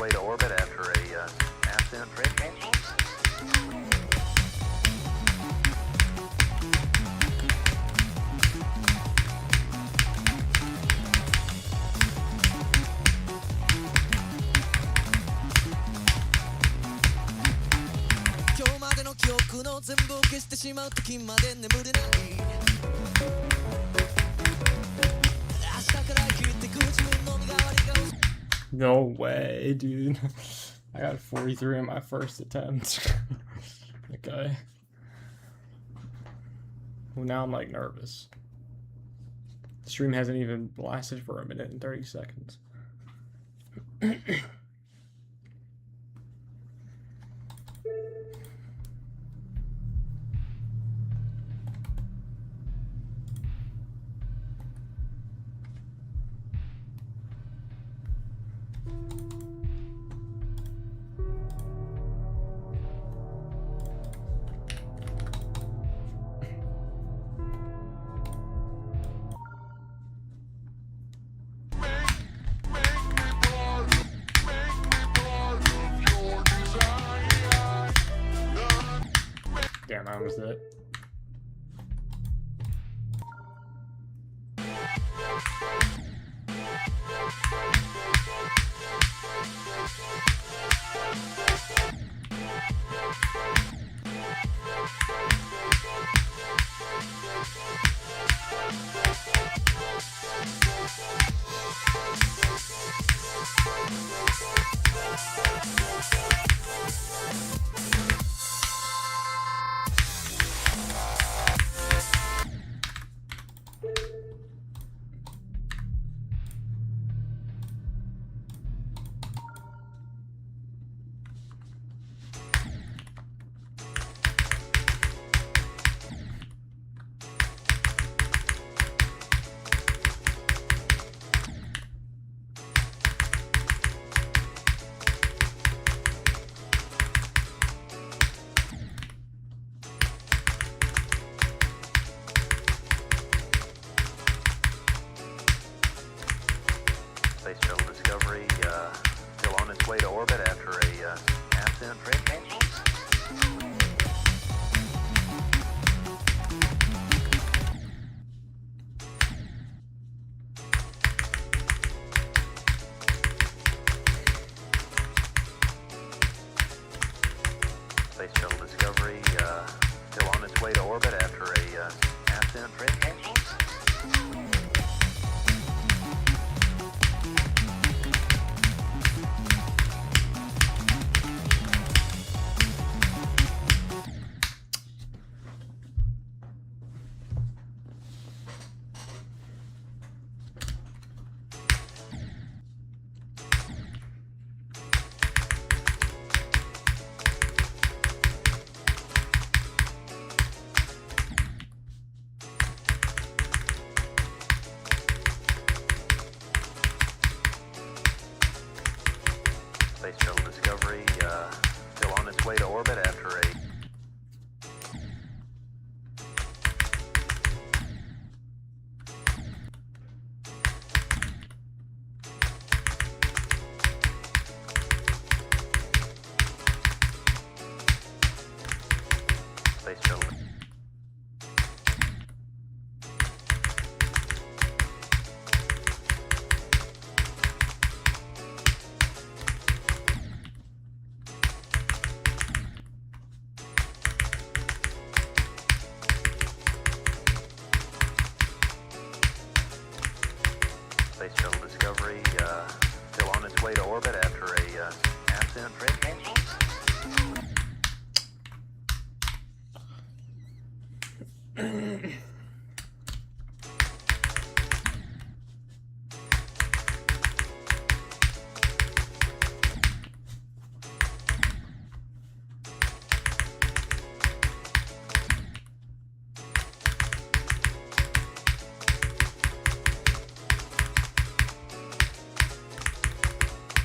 way to orbit after a ascent trip. No way, dude. I got 43 in my first attempt. Okay. Well, now I'm like nervous. The stream hasn't even lasted for a minute and 30 seconds. Damn, I was that. Space Shuttle Discovery still on its way to orbit after a ascent trip. Space Shuttle Discovery still on its way to orbit after a ascent trip. Space Shuttle Discovery still on its way to orbit after a Space Shuttle. Space Shuttle Discovery still on its way to orbit after a ascent trip.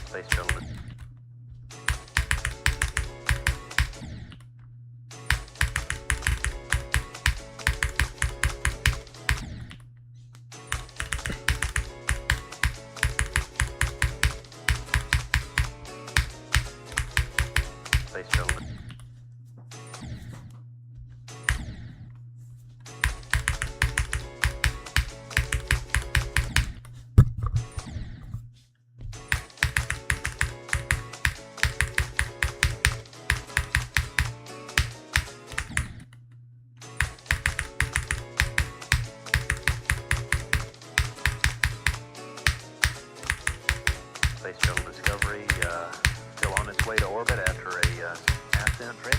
Space Shuttle. Space Shuttle Discovery still on its way to orbit after a ascent trip.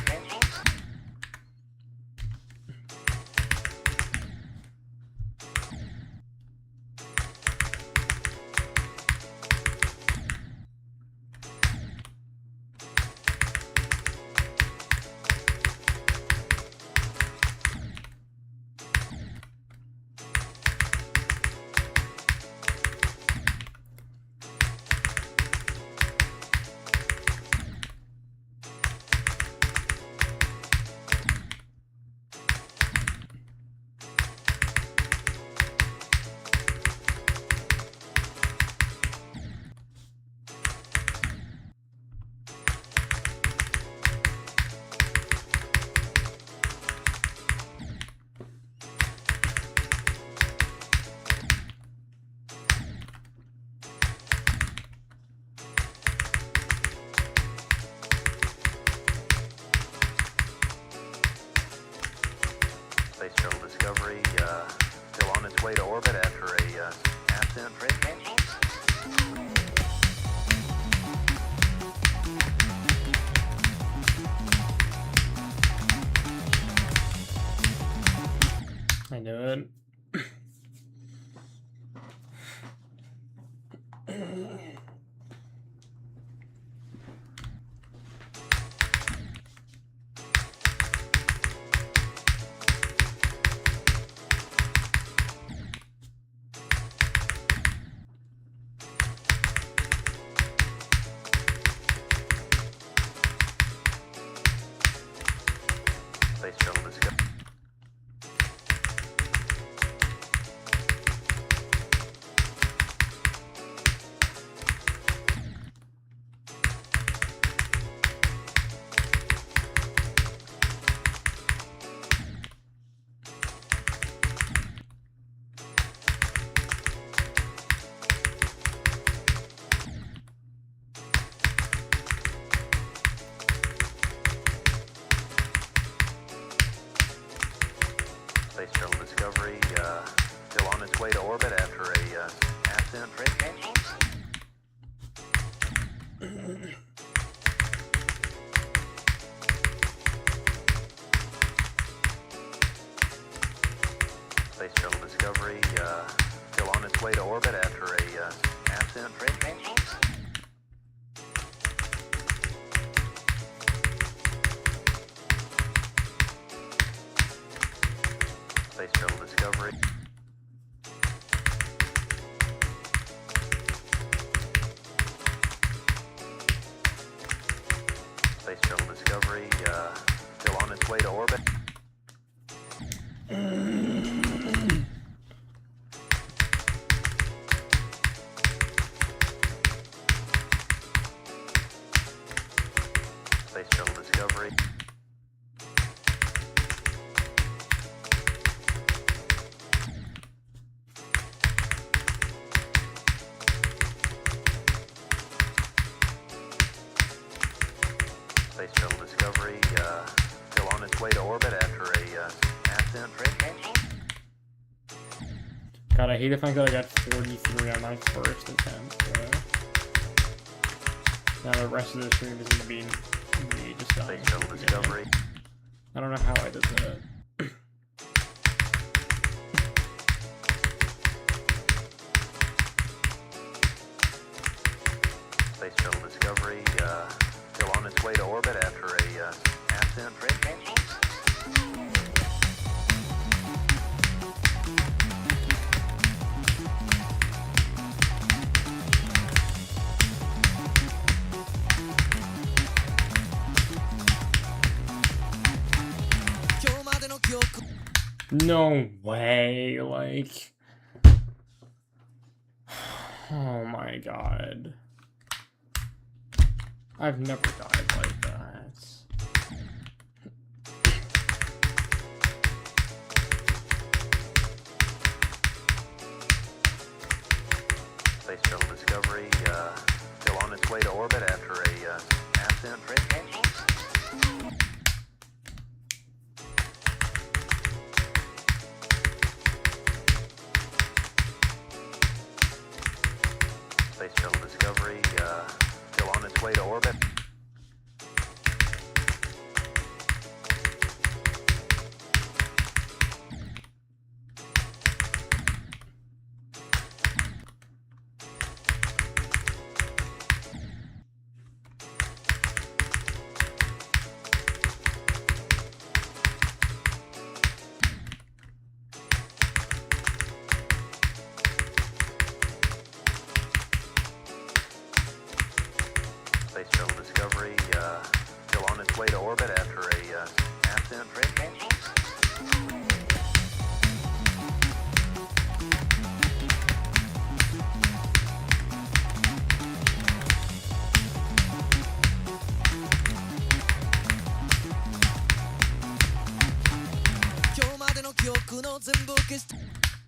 Space Shuttle Discovery still on its way to orbit after a ascent trip. I knew it. Space Shuttle Discovery. Space Shuttle Discovery still on its way to orbit after a ascent trip. Space Shuttle Discovery still on its way to orbit after a ascent trip. Space Shuttle Discovery. Space Shuttle Discovery still on its way to orbit. Space Shuttle Discovery. Space Shuttle Discovery still on its way to orbit after a ascent trip. God, I hate if I could have got 43 on my first attempt. Now the rest of the stream is going to be me just dying. Space Shuttle Discovery. I don't know how I did that. Space Shuttle Discovery still on its way to orbit after a ascent trip. No way, like... Oh my god. I've never died like that. Space Shuttle Discovery still on its way to orbit after a ascent trip. Space Space Shuttle Discovery still on its way to orbit. Space Shuttle Discovery still on its way to orbit after a ascent trip.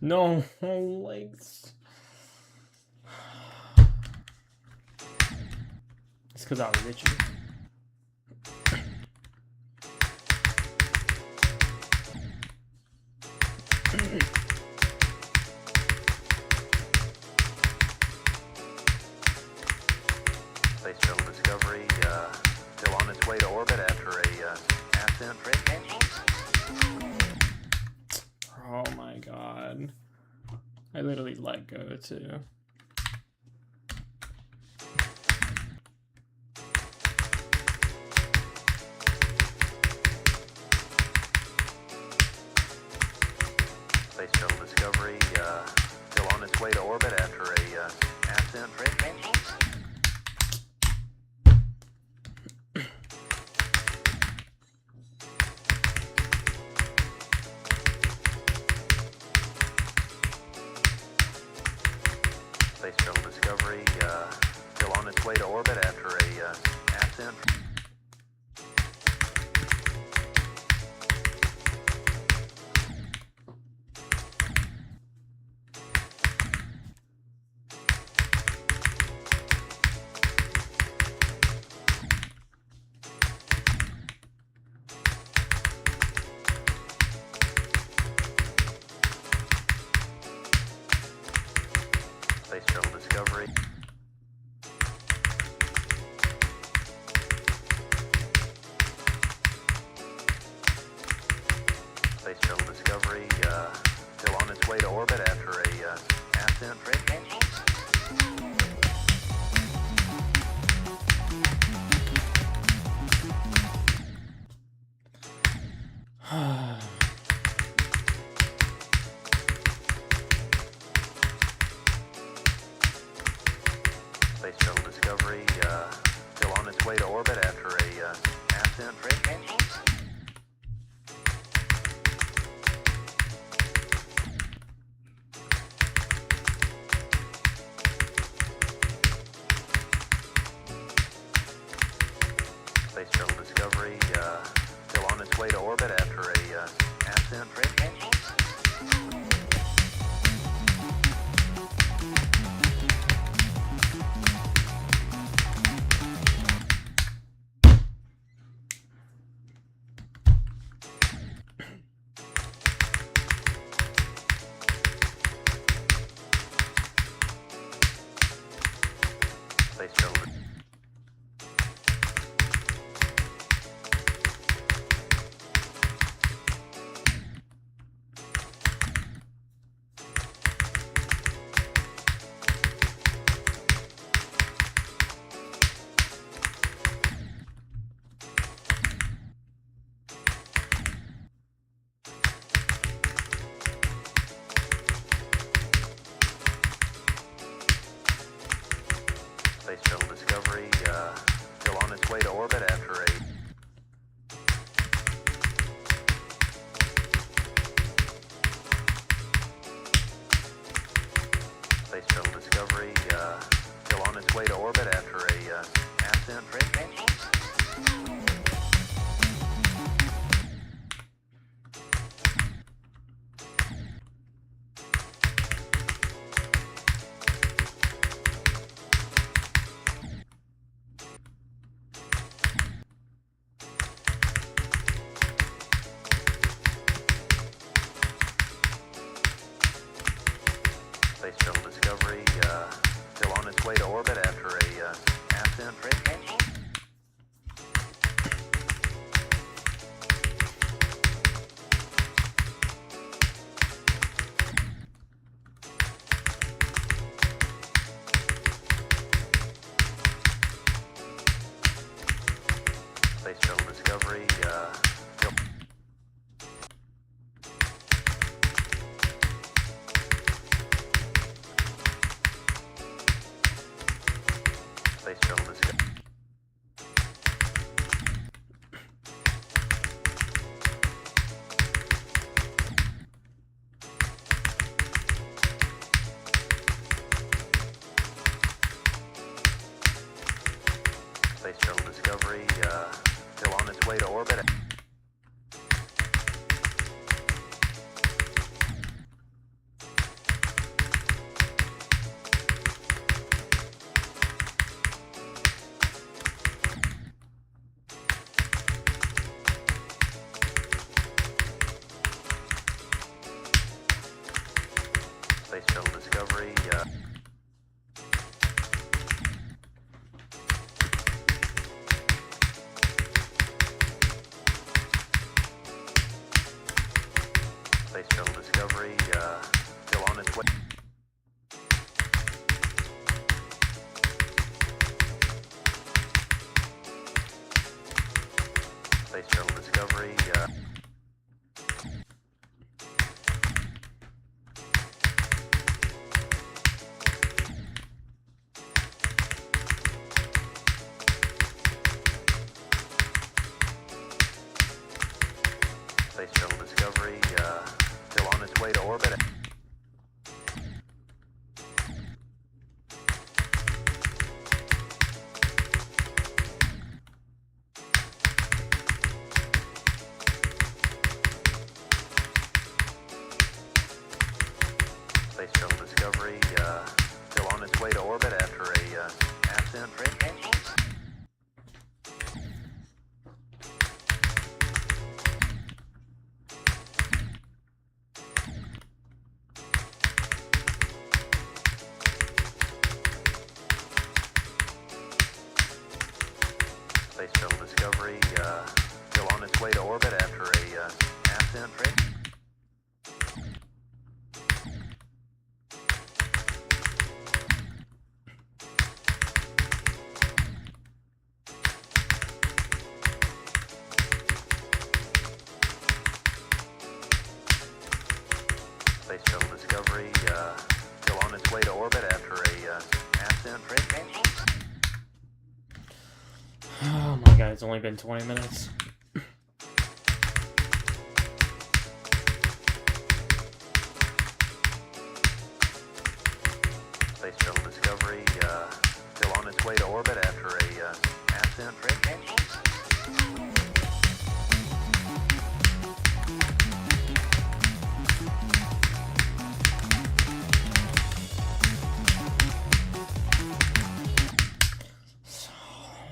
No, legs. It's because I was itchy. Space Shuttle Discovery still on its way to orbit after a ascent trip. Oh my god. I literally let go too. Space Shuttle Discovery still on its way to orbit after a ascent trip. Space Shuttle Discovery still on its way to orbit after a ascent. Space Shuttle Discovery. Space Shuttle Discovery still on its way to orbit after a ascent trip. Space Shuttle Discovery still on its way to orbit after a ascent trip. Space Shuttle Discovery still on its way to orbit after a ascent trip. Space Shuttle. Space Shuttle Discovery still on its way to orbit after a Space Shuttle Discovery still on its way to orbit after a ascent trip. Space Shuttle Discovery still on its way to orbit. Space Shuttle Discovery Space Shuttle Discovery still on its way. Space Shuttle Discovery Space Shuttle Discovery still on its way to orbit. Space Shuttle Discovery still on its way to orbit after a ascent trip. Space Shuttle Discovery still on its way to orbit after a ascent trip. Space Shuttle Discovery still on its way to orbit after a ascent trip. Oh my god, it's only been 20 minutes. Space Shuttle Discovery still on its way to orbit after a ascent trip.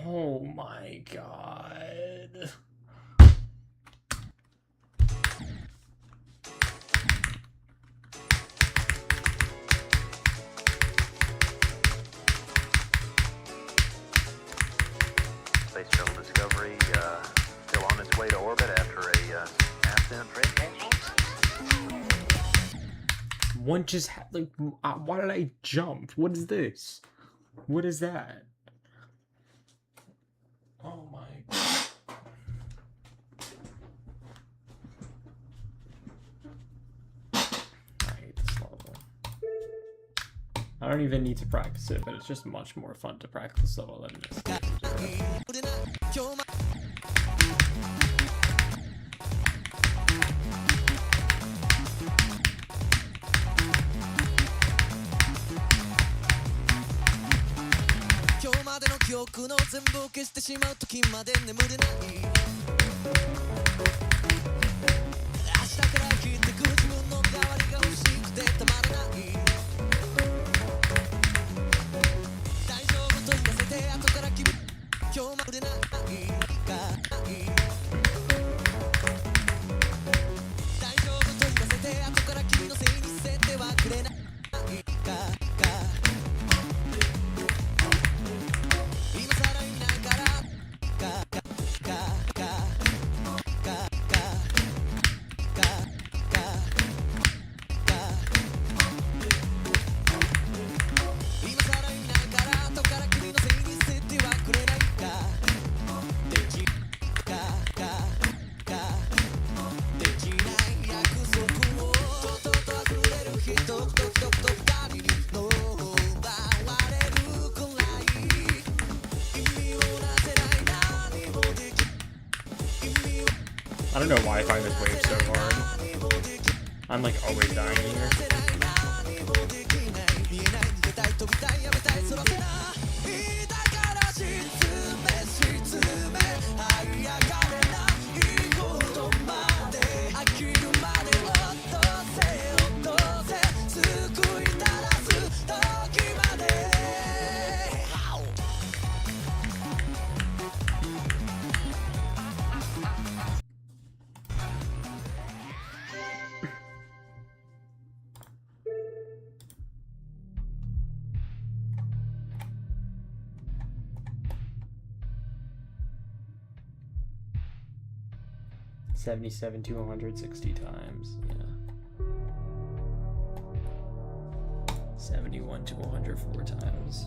Oh my god. Space Shuttle Discovery still on its way to orbit after a ascent trip. One just like, why did I jump? What is this? What is that? Oh my god. I hate this level. I don't even need to practice it, but it's just much more fun to practice this level than this. I don't know why I find this wave so hard. I'm like always dying here. 77 to 160 times, yeah. 71 to 104 times.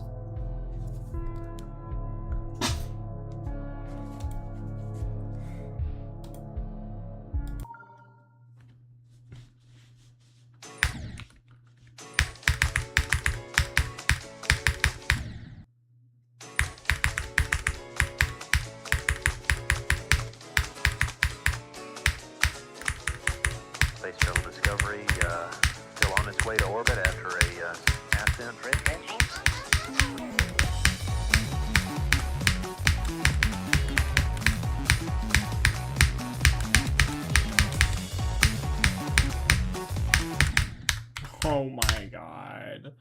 Space Shuttle Discovery still on its way to orbit after a ascent. Oh my god.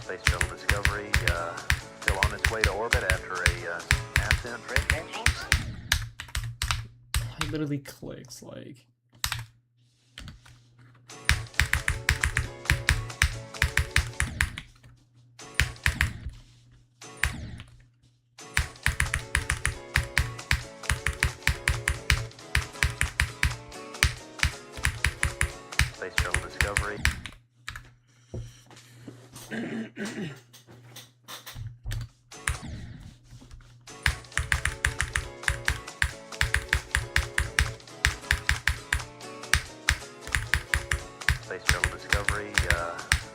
Space Shuttle Discovery still on its way to orbit after a ascent. It literally clicks like. Space Shuttle Discovery. Space Shuttle Discovery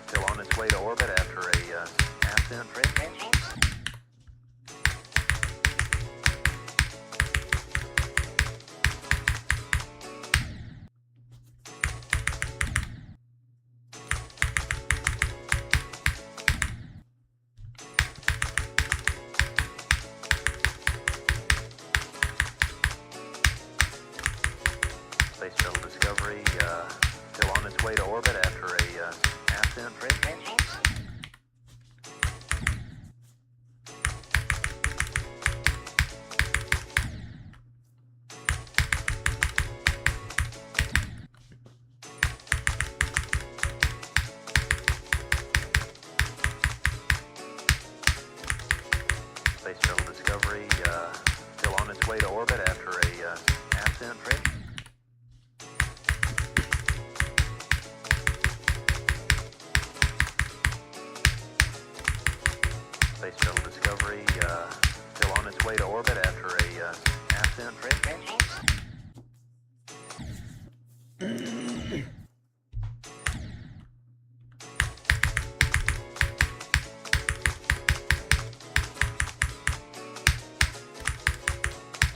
still on its way to orbit after a ascent. Space Shuttle Discovery still on its way to orbit after a ascent. Space Shuttle Discovery still on its way to orbit after a ascent. Space Shuttle Discovery still on its way to orbit after a ascent.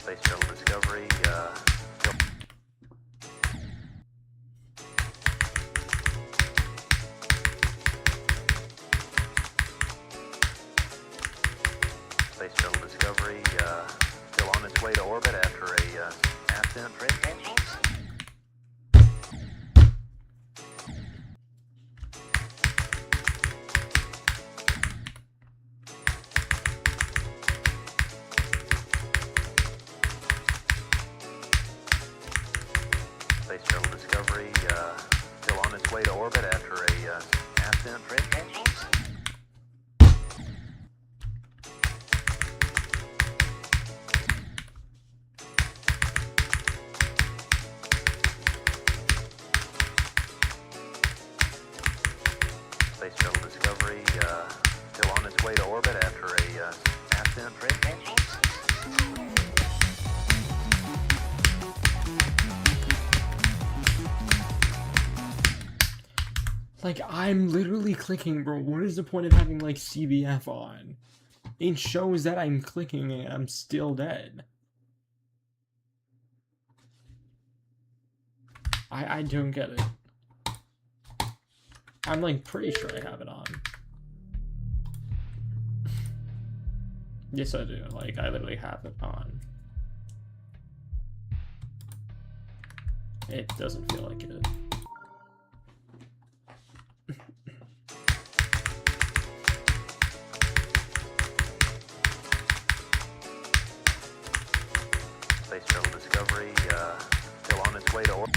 Space Shuttle Discovery still. Space Shuttle Discovery still on its way to orbit after a ascent. Space Shuttle Discovery still on its way to orbit after a ascent. Space Shuttle Discovery still on its way to orbit after a ascent. Like, I'm literally clicking, bro. What is the point of having, like, CBF on? It shows that I'm clicking and I'm still dead. I don't get it. I'm, like, pretty sure I have it on. Yes, I do. Like, I literally have it on. It doesn't feel like it. Space Shuttle Discovery still on its way to orbit.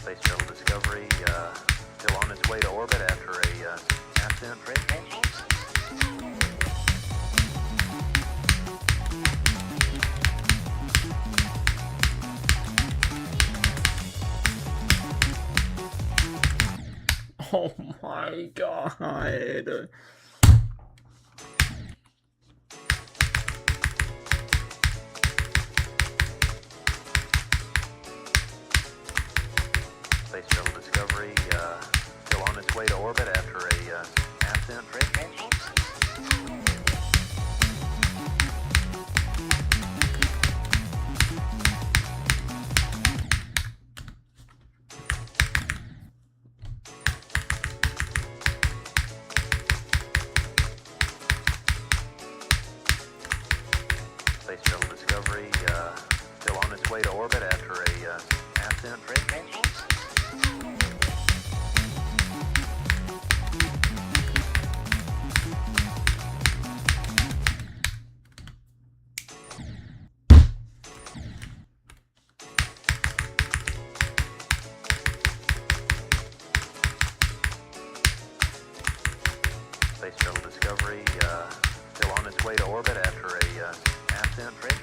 Space Shuttle Discovery still on its way to orbit after a ascent. my god. Space Shuttle Discovery still on its way to orbit after a ascent rate. Space Shuttle Discovery still on its way to orbit after a ascent rate. Space Shuttle Discovery still on its way to orbit after a ascent rate.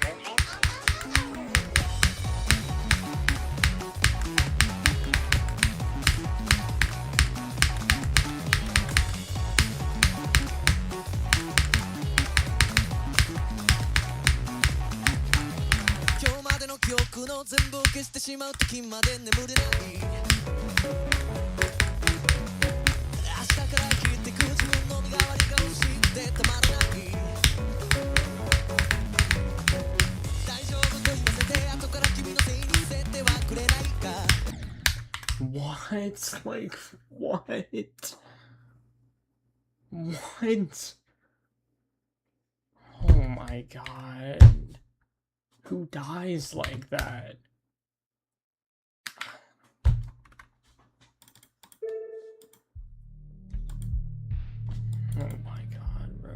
What? Like, what? What? Oh my god. Who dies like that? Oh my god, bro.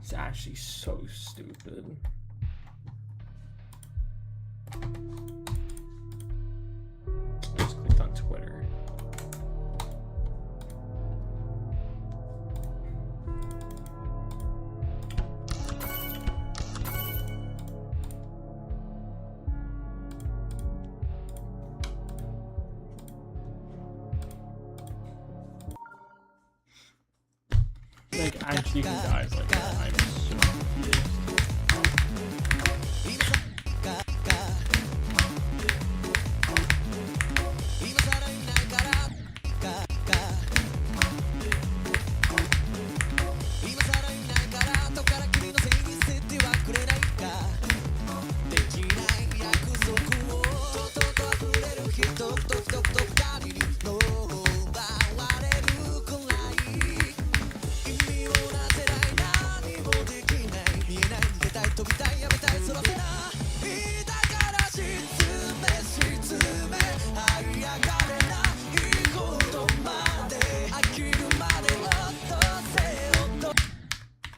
It's actually so stupid. Just clicked on Twitter. Like, actually, who dies like that? I'm so confused.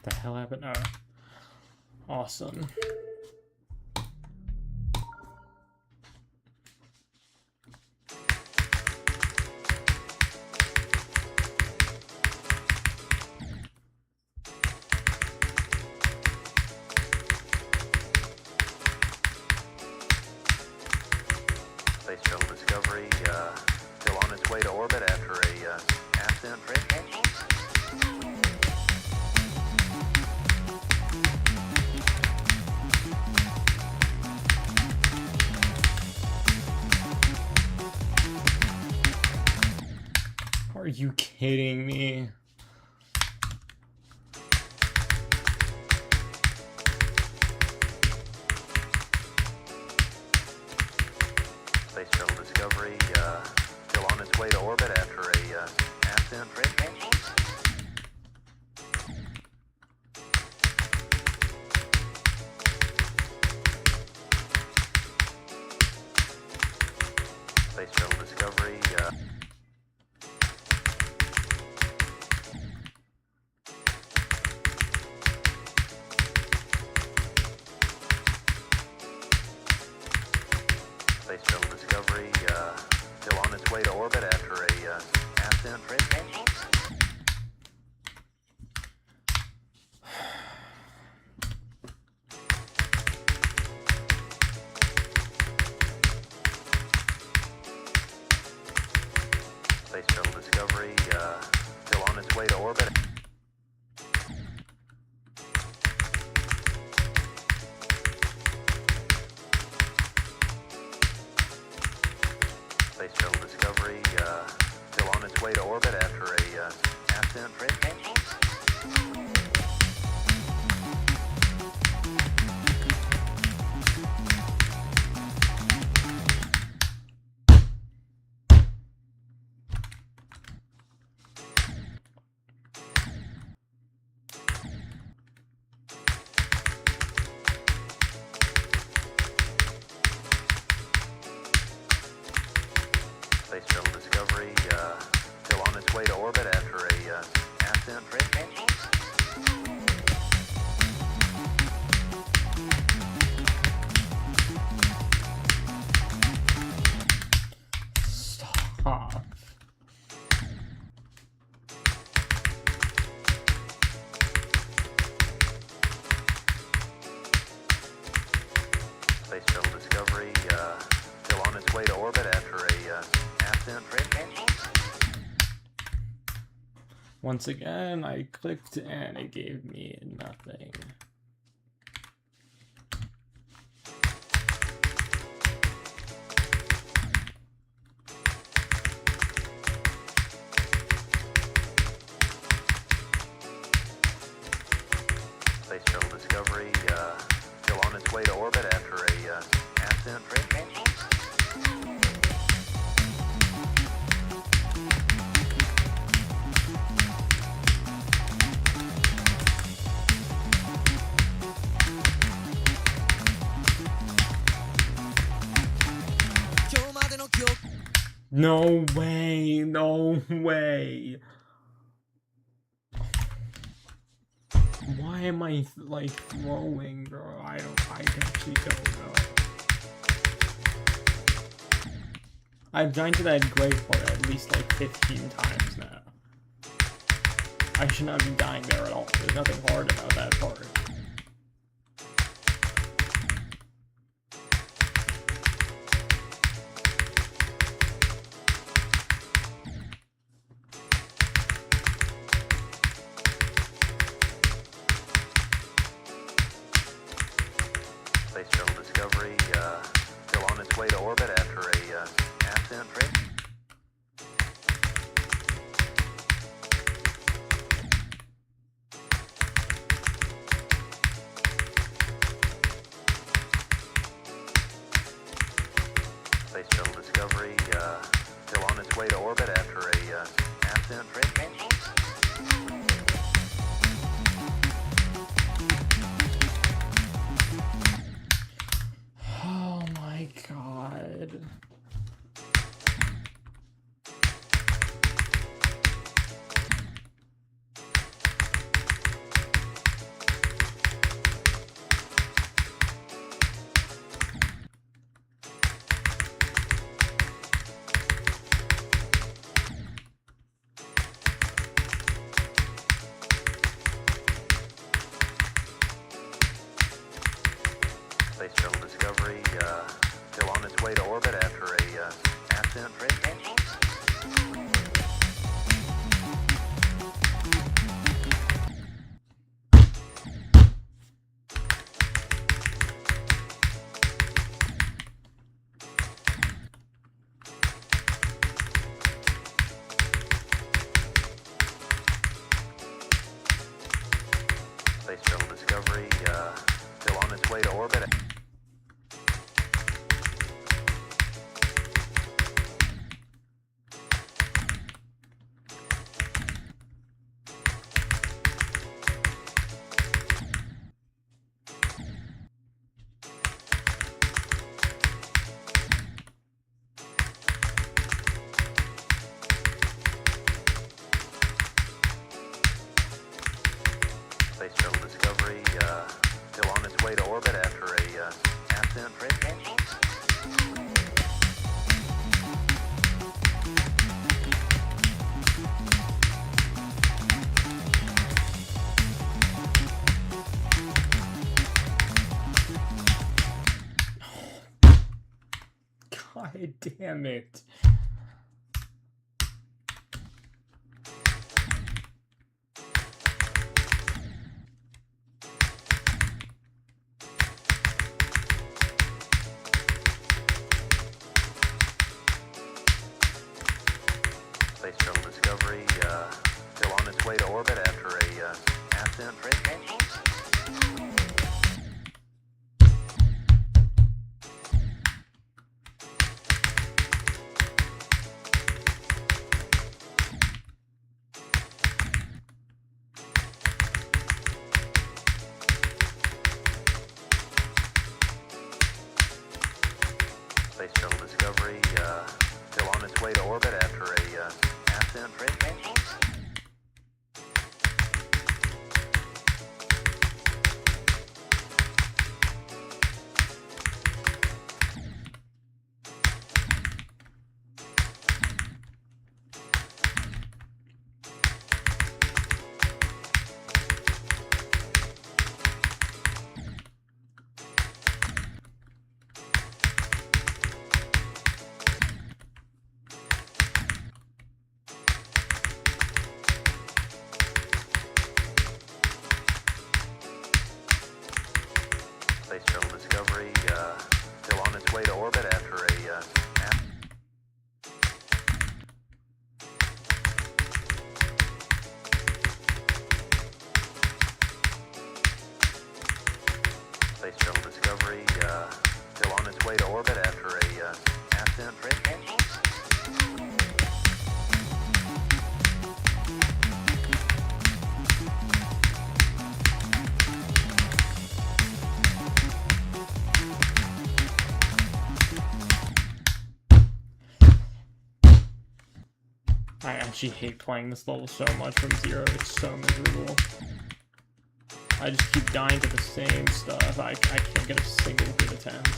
The hell happened? Oh. Awesome. Space Shuttle Discovery still on its way to orbit after a ascent rate. Are you kidding me? Space Shuttle Discovery still on its way to orbit after a ascent rate. Space Shuttle Discovery Space Shuttle Discovery still on its way to orbit after a ascent rate. Space Shuttle Discovery Discovery still on its way to orbit. Space Shuttle Discovery still on its way to orbit after a ascent range. Space Shuttle Discovery still on its way to orbit after a ascent range. Stop. Space Shuttle Discovery still on its way to orbit after a ascent range. Once again, I clicked and it gave me nothing. Space Shuttle Discovery still on its way to orbit after a ascent range. No way, no way. Why am I like throwing, bro? I actually don't know. I've died to that gray part at least like 15 times now. I should not be dying there at all. There's nothing hard about that part. Space Shuttle Discovery still on its way to orbit after a ascent range. Space Shuttle Discovery still on its way to orbit after a ascent range. Oh my god. Space Shuttle Discovery still on its way to orbit after a ascent range. Space Shuttle Discovery still on its way to orbit. Space Shuttle Discovery still on its way to orbit after a ascent range. God damn it. transmission. Space Shuttle Discovery still on its way to orbit after a ascent transmission. Space Shuttle Discovery still on its way to orbit after a Space Shuttle Discovery still on its way to orbit after a ascent transmission. I actually hate playing this level so much from Zero. It's so miserable. I just keep dying to the same stuff. I can't get a single good attempt.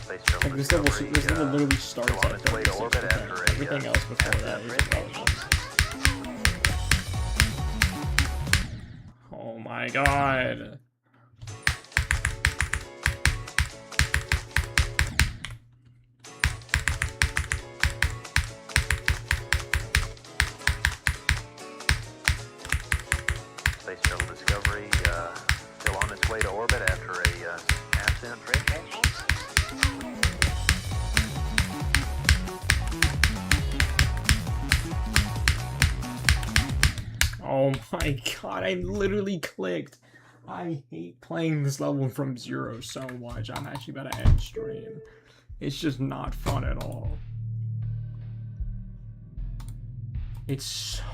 Space Shuttle Like this level Discovery, literally starts still on at its way to 36%. orbit after a Everything else before that is ascent irrelevant. Oh my god. Space Shuttle Discovery still on its way to orbit after a ascent transmission. Oh my god, I literally clicked. I hate playing this level from Zero so much. I'm actually about to end stream. It's just not fun at all. It's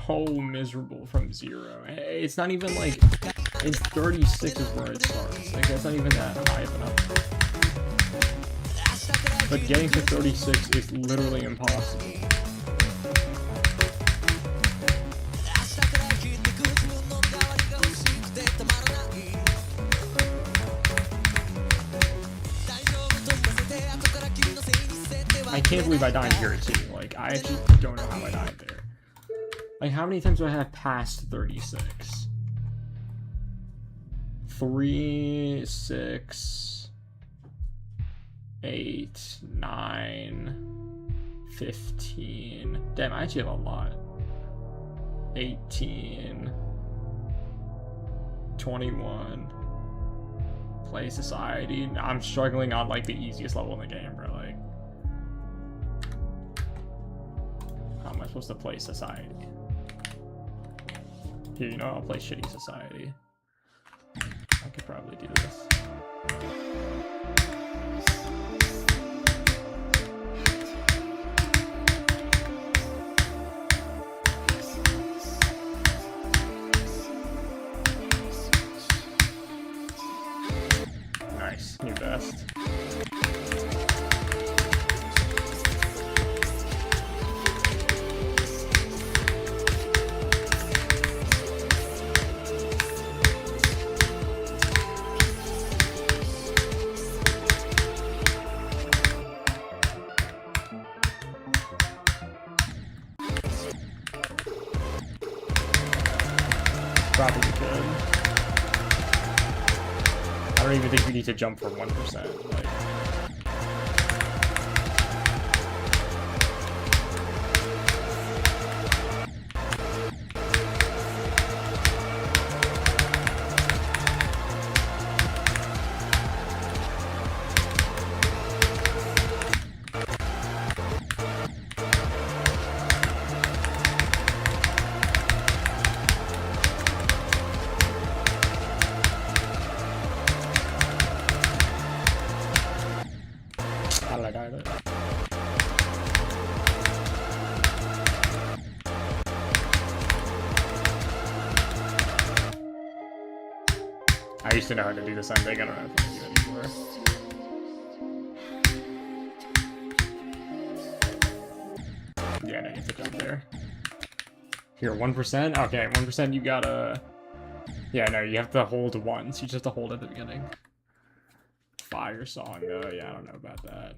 so miserable from Zero. It's not even like, it's 36 is where it starts. Like that's not even that high of an up. But getting to 36 is literally impossible. I can't believe I died here too. Like, I actually don't know how I died there. Like, how many times do I have past 36? 3, 6, 8, 9, 15. Damn, I actually have a lot. 18, 21. Play Society. I'm struggling on, like, the easiest level in the game, bro. Like, how am I supposed to play Society? Here, you know, I'll play Shitty Society. I could probably do this. Nice, new best. Probably could. I don't even think we need to jump for 1%. Like, I used to know how to do this ending. I don't know if I can do it anymore. Yeah, no, you have to jump there. Here, 1%? Okay, 1% you gotta... Yeah, no, you have to hold once. You just have to hold at the beginning. Fire song, though. Yeah, I don't know about that.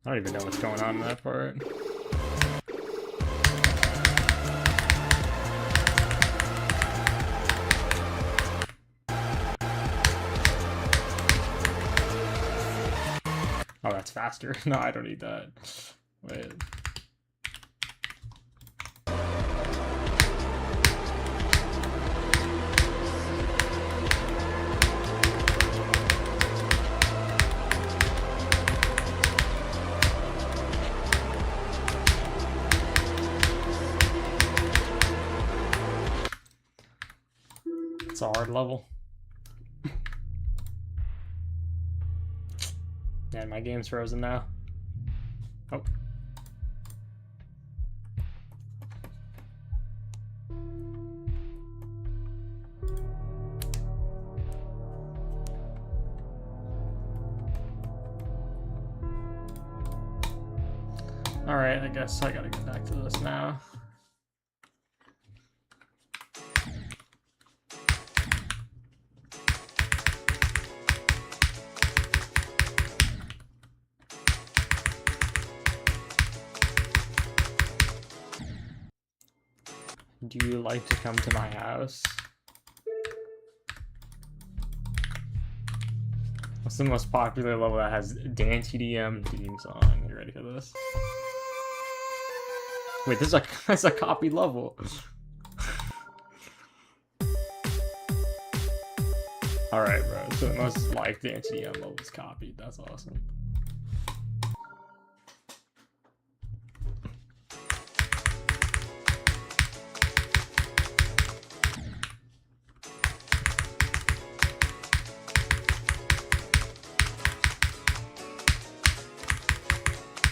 I don't even know what's going on in that part. Oh, that's faster. No, I don't need that. Wait. It's a hard level. Man, my game's frozen now. Oh. Alright, I guess I gotta get back to this now. Do you like to come to my house? What's the most popular level that has Dan TDM theme song? You ready for this? Wait, this is that's a copy level. Alright, bro. So the most liked Dan TDM level is copied. That's awesome.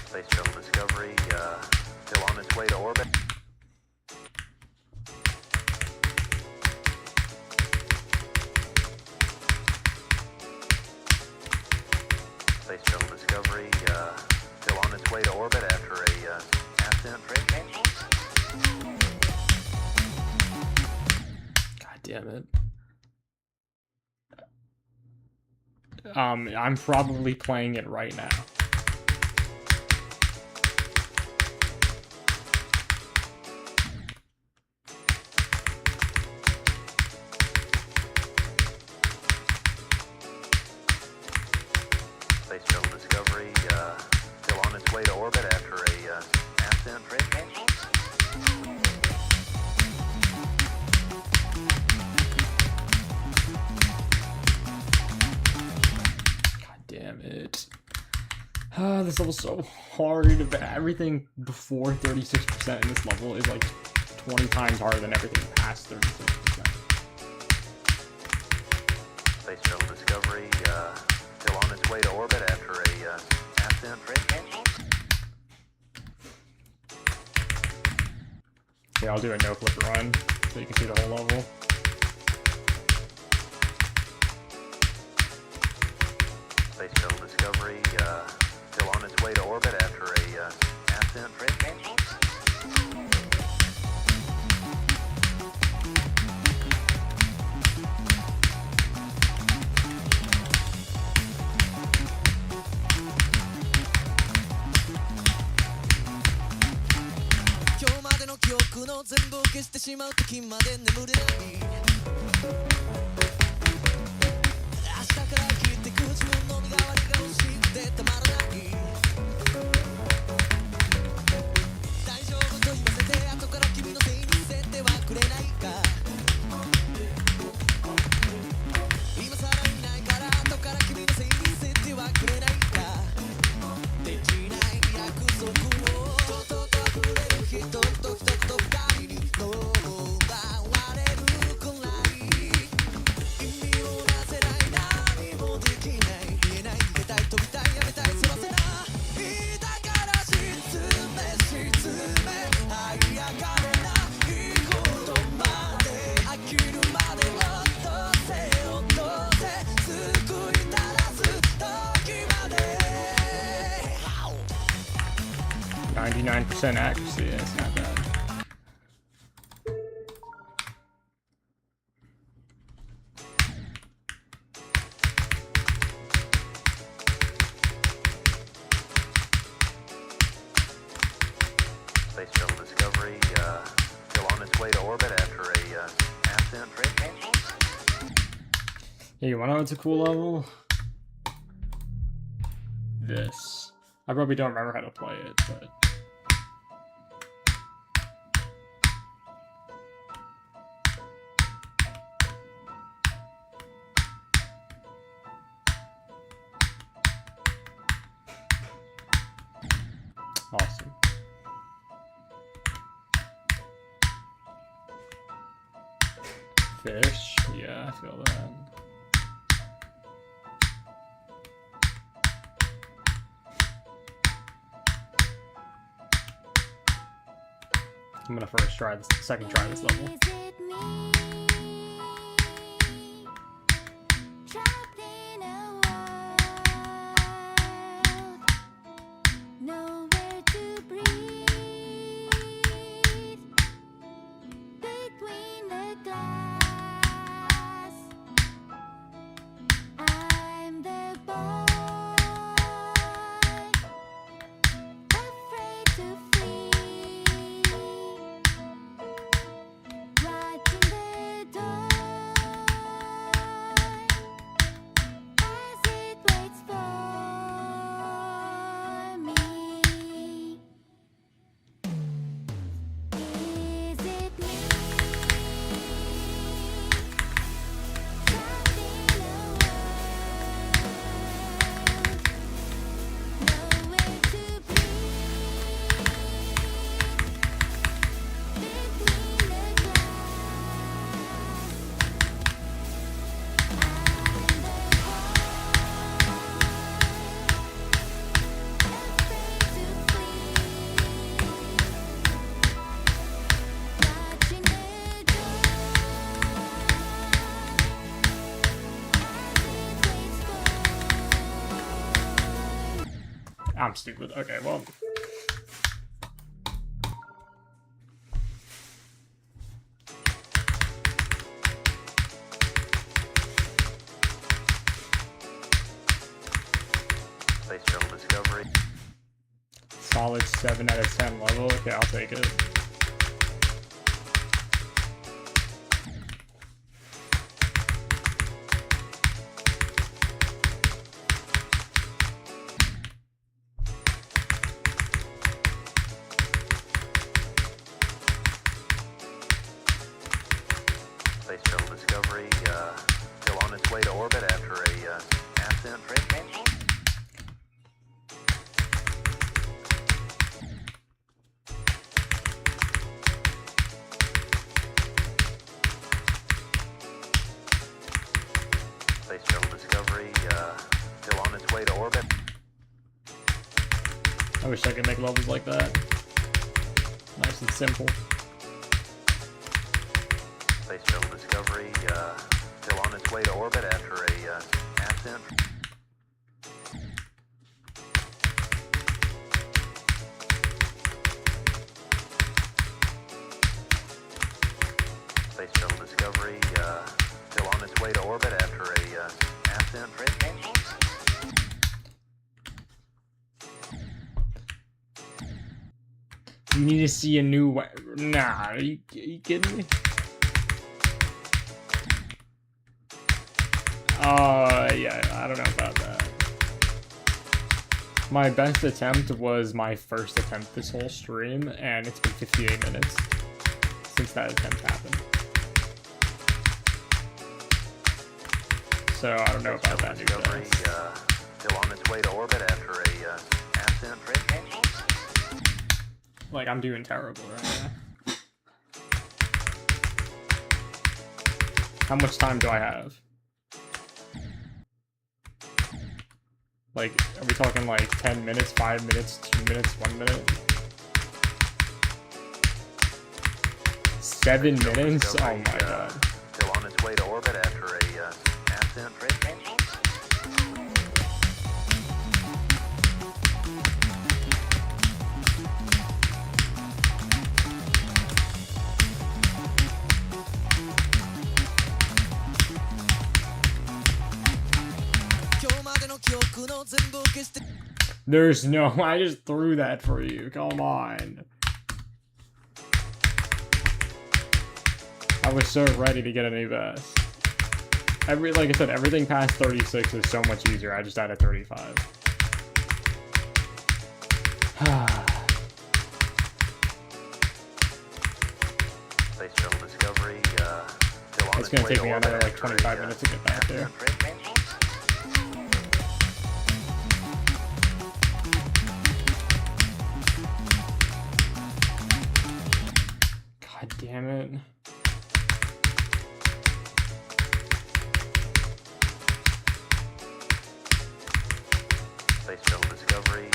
Space Shuttle Discovery still on its way to orbit. Space Shuttle Discovery still on its way to orbit after a ascent trip. God damn it. I'm probably playing it right now. Space Shuttle Discovery still on its way to orbit after a ascent trip. God damn it. This level's so hard, but everything before 36% in this level is like 20 times harder than everything past 36%. Space Shuttle Discovery still on its way to orbit after a ascent trip. Okay, I'll do a no flip run so you can see the whole level. Space Shuttle Discovery still on its way to orbit after a ascent trip. 90% accuracy, it's not bad. Space Shuttle Discovery still on its way to orbit after a ascent. Hey, you wanna know what's a cool level? This. I probably don't remember how to play it, but... Awesome. Fish? Yeah, I feel that. I'm gonna first try this, second try this level. I'm stupid. Okay, well. Space Shuttle Discovery. Solid 7 out of 10 level. Okay, I'll take it. Space Shuttle Discovery still on its way to orbit after a ascent. Space Shuttle Discovery still on its way to orbit. I wish I could make levels like that. Nice and simple. Space Shuttle Discovery still on its way to orbit after a ascent. Space Shuttle Discovery still on its way to orbit after a ascent. You need to see a new way. Nah, are you kidding me? Yeah, I don't know about that. My best attempt was my first attempt this whole stream, and it's been 58 minutes since that attempt happened. So I don't know about that new Discovery still on its way to orbit after a ascent. Like, I'm doing terrible right now. How much time do I have? Like, are we talking like 10 minutes, 5 minutes, 2 minutes, 1 minute? 7 minutes? Oh my god. Still on its way to orbit after a ascent. There's no... I just threw that for you. Come on. I was so ready to get a new vest. Like I said, everything past 36 is so much easier. I just added 35. Space Shuttle Discovery, still on It's its gonna way take to me orbit another like after 25 a, minutes to get back there. God damn it. Space Shuttle Discovery,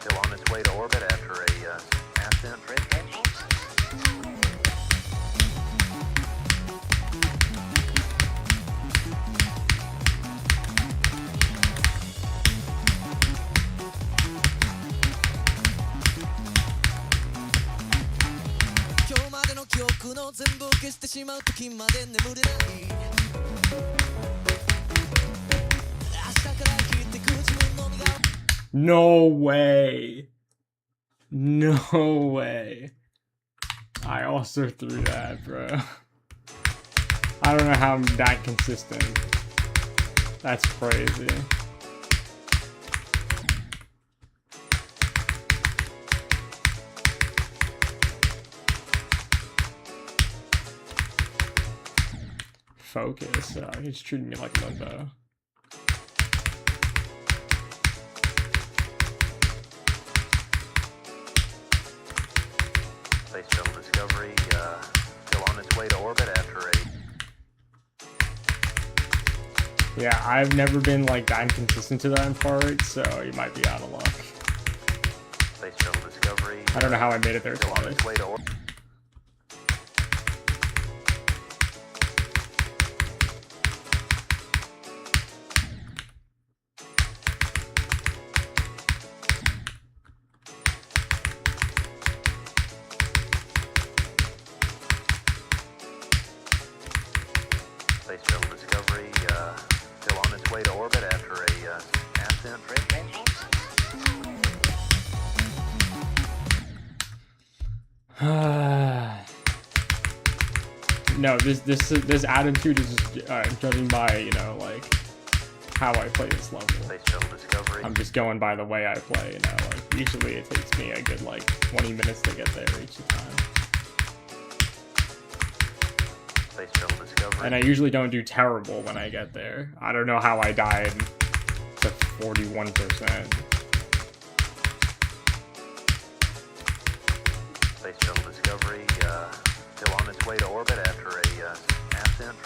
still on its way to orbit after a ascent. No way. No way. I also threw that, bro. I don't know how I'm that consistent. That's crazy. Focus. He's treating me like limbo. Space Shuttle Discovery, still on its way to orbit after a... Yeah, I've never been like that inconsistent to that part, so you might be out of luck. Space Shuttle Discovery, I don't know how I made it there still on twice. its way to orbit. Space Shuttle Discovery, still on its way to orbit after a ascent. No, this attitude is just judging by, you know, like how I play this level. Space Shuttle Discovery, I'm just going by the way I play, you know, like usually it takes me a good like 20 minutes to get there each time. Space Shuttle Discovery, And I usually don't do terrible when I get there. I don't know how I died to 41%. Space Shuttle Discovery, still on its way to orbit after a ascent.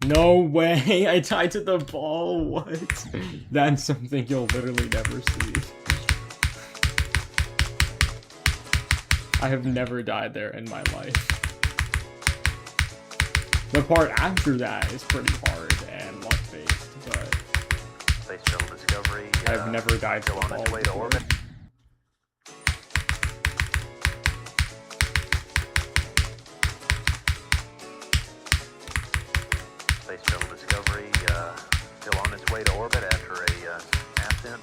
No way! I tied to the ball. What? That's something you'll literally never see. I have never died there in my life. The part after that is pretty hard and luck-based, but Space Shuttle Discovery, I've never died to still the on ball its way to before. orbit. Space Shuttle Discovery, still on its way to orbit after a ascent.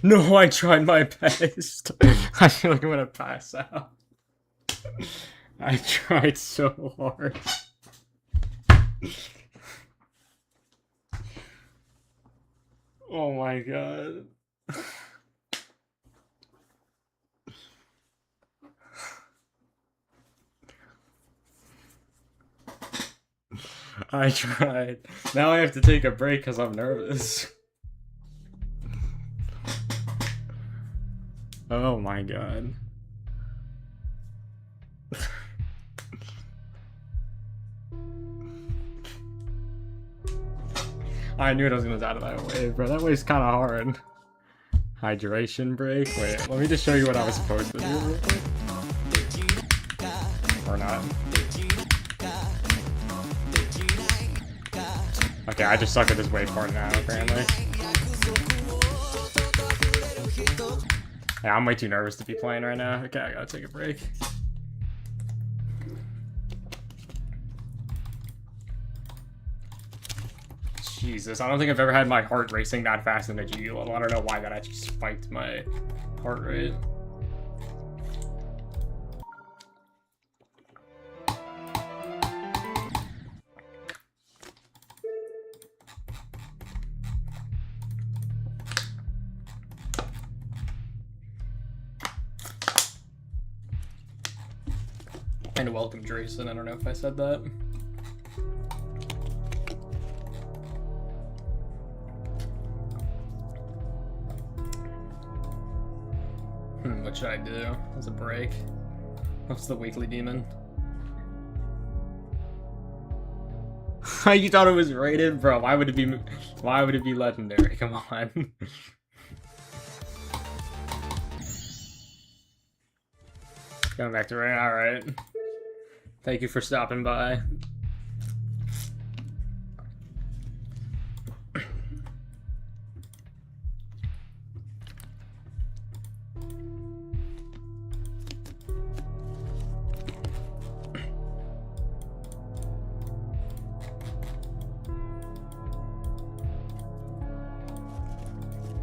No, I tried my best. I feel like I'm gonna pass out. I tried so hard. Oh my god. I tried. Now I have to take a break because I'm nervous. Oh my god. I knew it was gonna die to that wave, bro. That wave's kind of hard. Hydration break. Wait, let me just show you what I was supposed to do real quick. Or not. Okay, I just suck at this wave part now, apparently. Yeah, I'm way too nervous to be playing right now. Okay, I gotta take a break. Jesus, I don't think I've ever had my heart racing that fast in a GU level. I don't know why that actually spiked my heart rate. And welcome, Drayson. I don't know if I said that. What should I do as a break? What's the weekly demon? You thought it was rated? Bro, why would it be legendary? Come on. Going back to rain, alright. Thank you for stopping by.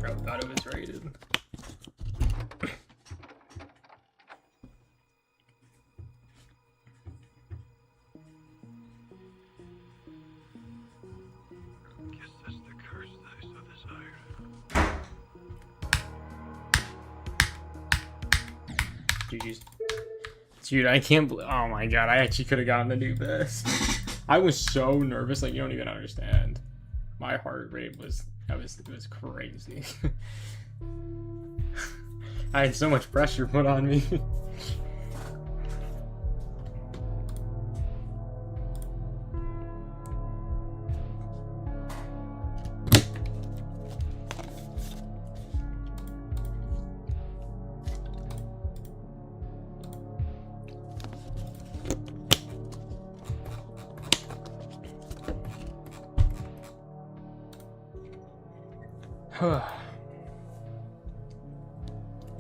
Bro, thought it was rated. Dude, I can't believe. Oh my god, I actually could have gotten the new best. I was so nervous, like you don't even understand. My heart rate was it was crazy. I had so much pressure put on me.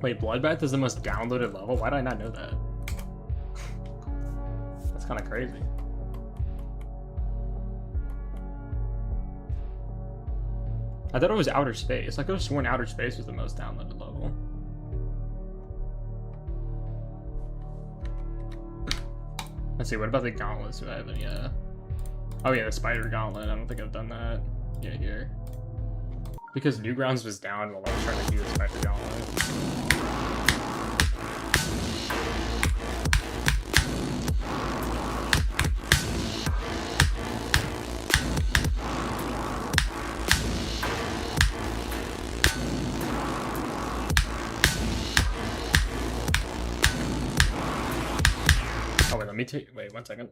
Wait, Bloodbath is the most downloaded level? Why did I not know that? That's kind of crazy. I thought it was Outer Space. I could have sworn Outer Space was the most downloaded level. Let's see, what about the gauntlets? Do I have any, Oh yeah, the Spider Gauntlet. I don't think I've done that yet here. Because Newgrounds was down while I was trying to do the Spider Gauntlet. Oh wait, let me take. Wait, 1 second.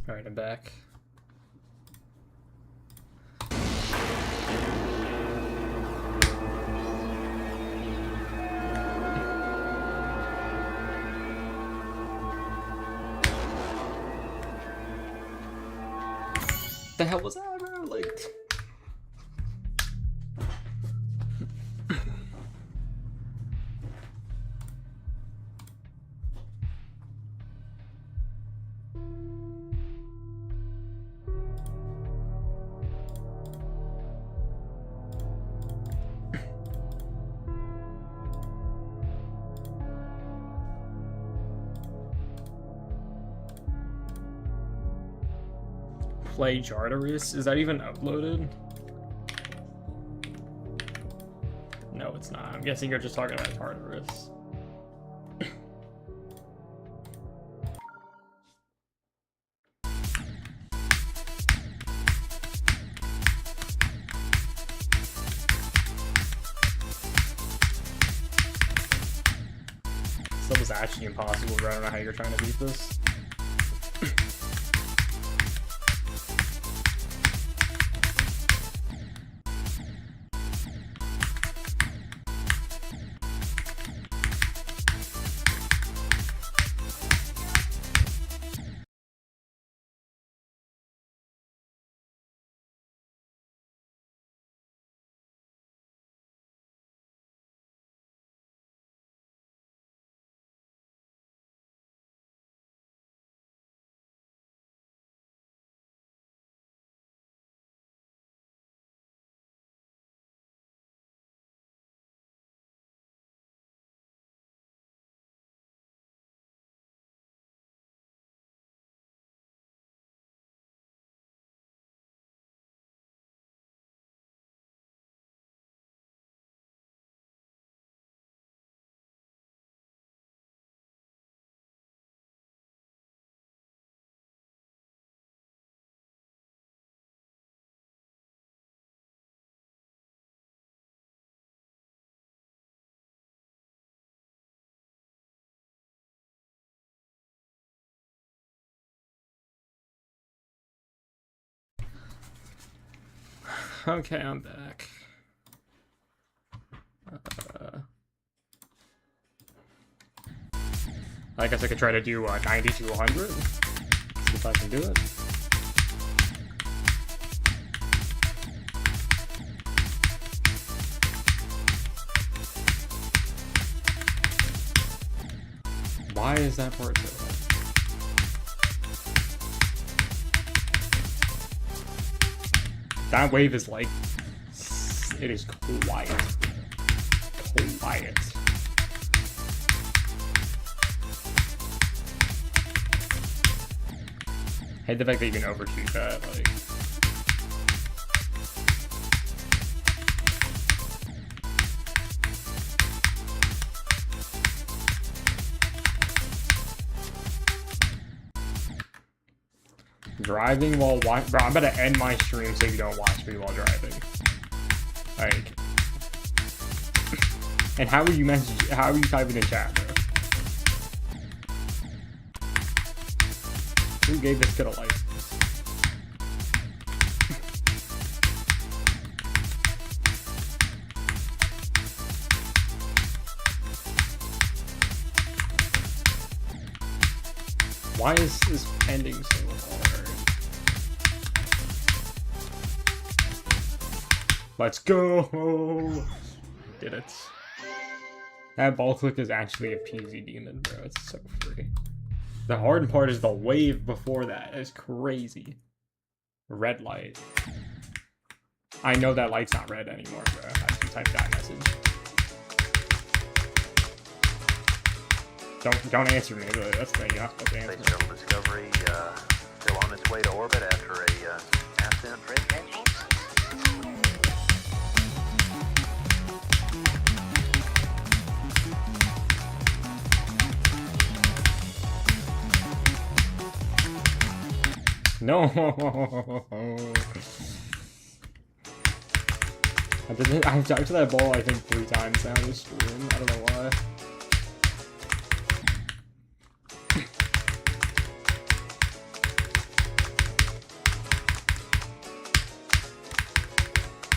Alright, I'm back. The hell was that, bro? Like... play Jardarus. Is that even uploaded? No, it's not. I'm guessing you're just talking about Tartarus. This was actually impossible, bro. I don't know how you're trying to beat this. Okay, I'm back. I guess I could try to do 90 to 100. See if I can do it. Why is that part so hard? That wave is like, it is quiet. Quiet. I hate the fact that you can overshoot that, like. Driving while watching, bro, I'm gonna end my stream so you don't watch me while driving. Like, and how are you typing in chat, bro? Who gave this kid a license? Why is this ending so hard? Let's go! Did it. That ball click is actually a PZ demon, bro. It's so free. The hard part is the wave before that. It's crazy. Red light. I know that light's not red anymore, bro. I have to type that message. Don't answer me. That's the thing. You're not supposed to answer. Space Shuttle Discovery still on its way to orbit after a ascent. No. I've typed that ball I think 3 times now this stream. I don't know why.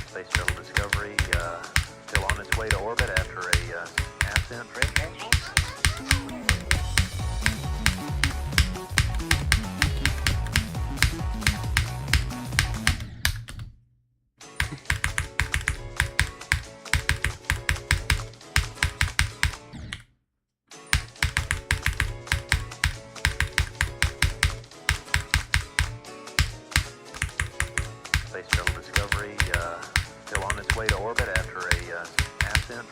Space Shuttle Discovery still on its way to orbit after a ascent. Space Shuttle Discovery still on its way to orbit after a ascent.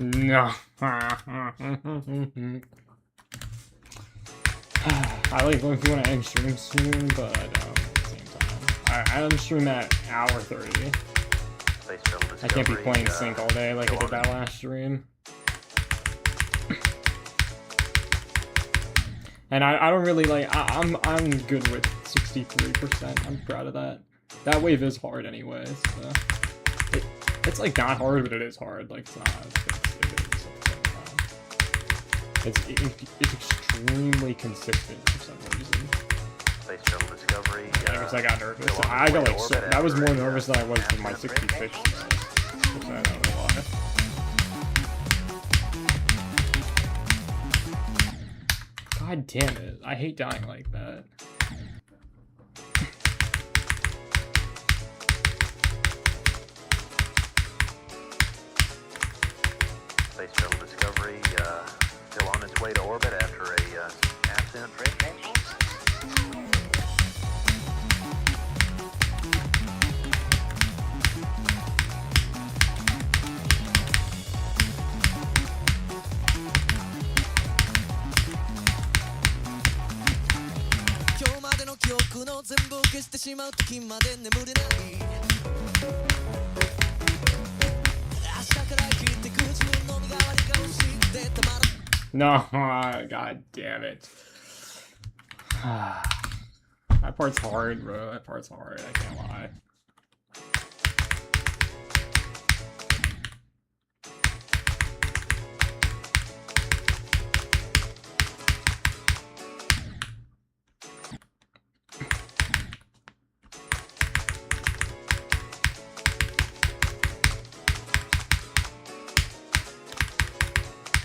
No. I like if you want to end stream soon, but I don't at the same time. I unstream at hour 30. Space Shuttle Discovery, I can't be playing Sync all day like I still did on that last stream. And I don't really like, I'm good with 63%. I'm proud of that. That wave is hard anyway, so. It's like not hard, but it is hard. Like, it's not. It is at the same time. It's extremely consistent for some reason. Space Shuttle Discovery. I guess I got nervous. still on I its got way like to so, orbit that was after more a, nervous than I was with my accident 66. break. So I don't know why. God damn it! I hate dying like that. Space Shuttle Discovery still on its way to orbit after a accident break. No, god damn it. That part's hard, bro. That part's hard, I can't lie.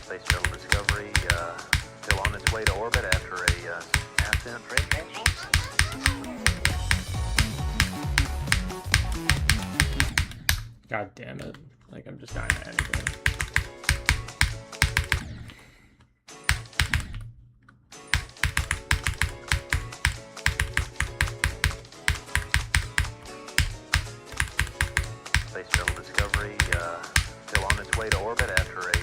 Space Shuttle Discovery still on its way to orbit after a accident break. God damn it. Like, I'm just dying at anything. Space Shuttle Discovery still on its way to orbit after a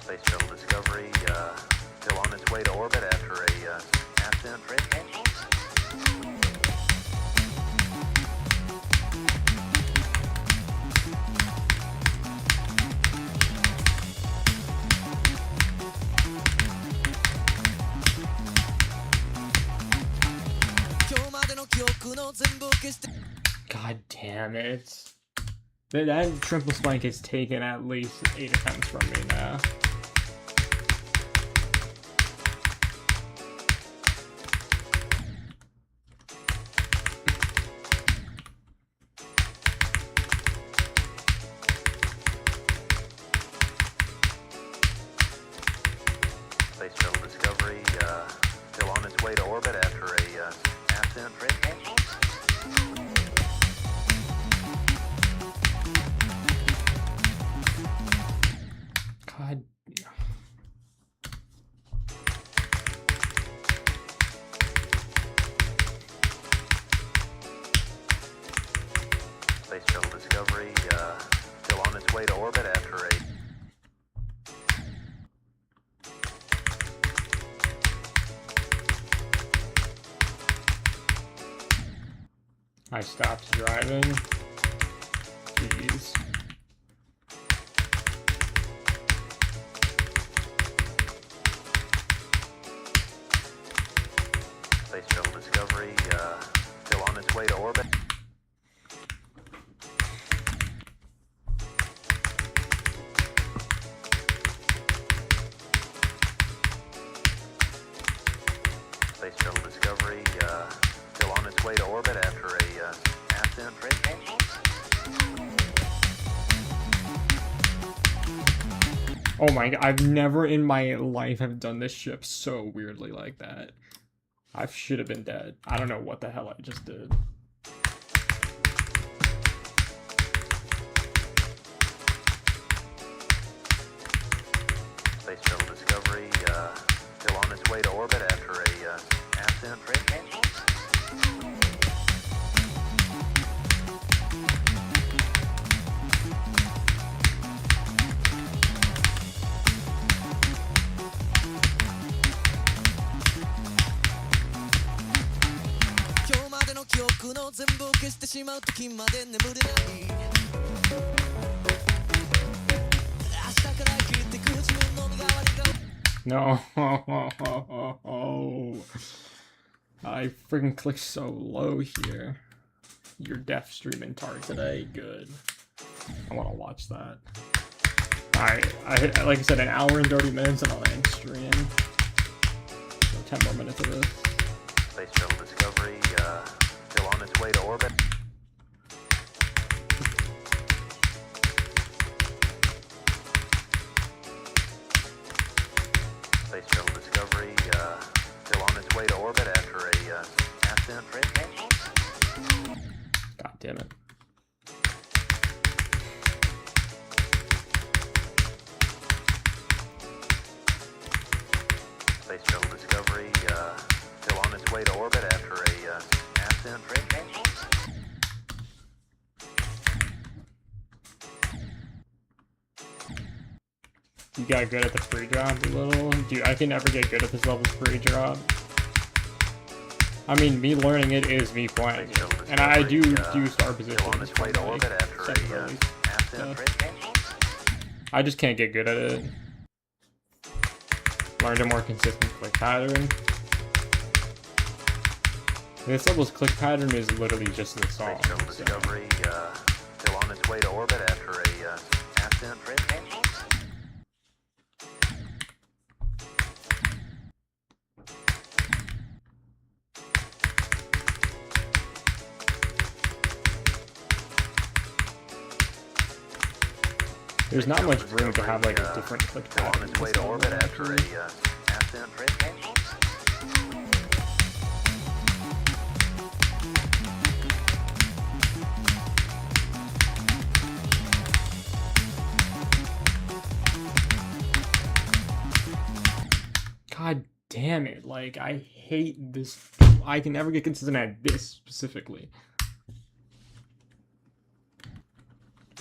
Space Shuttle Discovery still on its way to orbit after a accident break. God damn it. That triple spike has taken at least 8 attempts from me now. Space Shuttle Discovery still on its way to orbit after a accident break. God. Space Shuttle Discovery still on its way to orbit after a I stopped driving. Jeez. Space Shuttle Discovery still on its way to orbit. Space Shuttle Discovery still on its way to orbit after a accident break. Oh my god, I've never in my life have done this ship so weirdly like that. I should have been dead. I don't know what the hell I just did. Space Shuttle Discovery still on its way to orbit after a ascent trade change. No. I freaking clicked so low here. Your deaf streaming tart today. Good. I want to watch that. Alright, like I said, an hour and 30 minutes and I'll end stream. So 10 more minutes of this. Space Shuttle Discovery still on its way to orbit. Space Shuttle Discovery still on its way to orbit after a ascent trade change. God damn it. Space Shuttle Discovery still on its way to orbit after a ascent trade change. You got good at the free drop a little? Dude, I can never get good at this level free drop. I mean, me learning it is me playing it. And I do star positions on its way to orbit after a ascent trade change. I just can't get good at it. Learned a more consistent click pattern. This level's click pattern is literally just the song. Space Shuttle Discovery still on its way to orbit after a ascent trade change. There's not much room to have like a different click Still pattern. on its way to orbit after a ascent trade change. God damn it, like, I hate this. I can never get consistent at this specifically.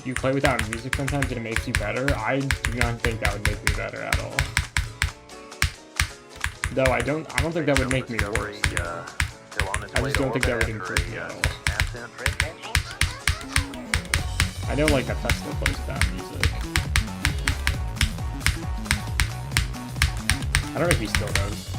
You play without music sometimes and it makes you better. I do not think that would make me better at all. Though I don't think that would make me worse. I just don't think that would improve me at all. I don't like that Tesla plays without music. I don't know if he still does.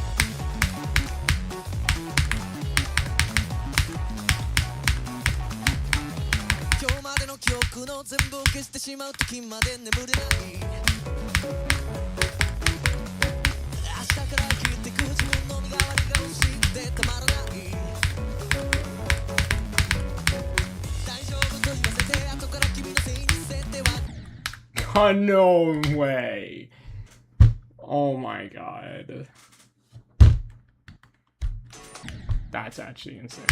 Oh, no way. Oh my god. That's actually insane.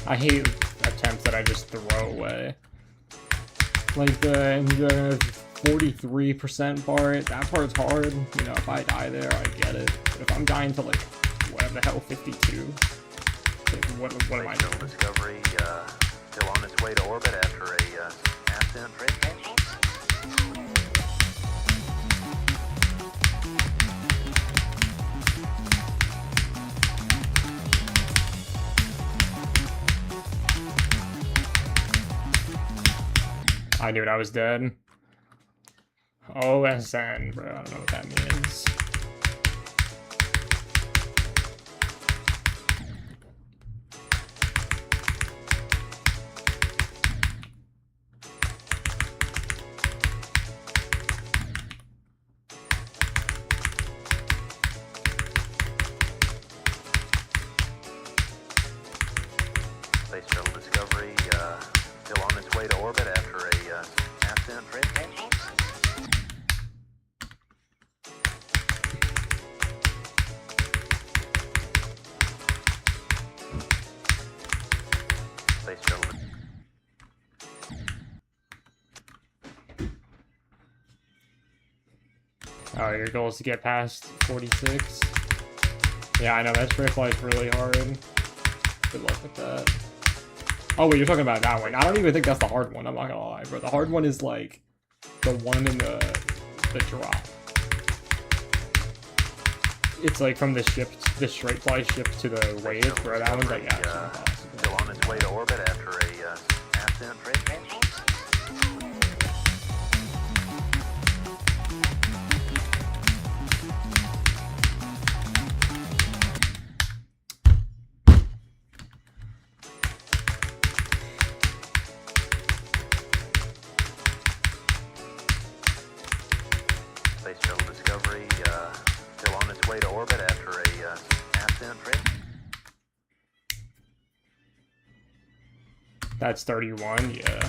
I hate attempts that I just throw away. Like the 43% part, that part's hard. You know, if I die there, I get it. But if I'm dying to like, whatever the hell, 52, like, what am I doing? Discovery still on its way to orbit after a ascent trade change. I knew it, I was dead. OSN, bro, I don't know what that means. your goal is to get past 46. Yeah, I know, that straight fly is really hard. Good luck with that. Oh, wait, you're talking about that one. I don't even think that's the hard one, I'm not gonna lie, bro. The hard one is, like, the one in the drop. It's, like, from the straight fly ship to the wave, bro. That one's, like, actually impossible. Still on its way to orbit after a ascent rate. Space Shuttle Discovery still on its way to orbit after a ascent rate. That's 31, yeah.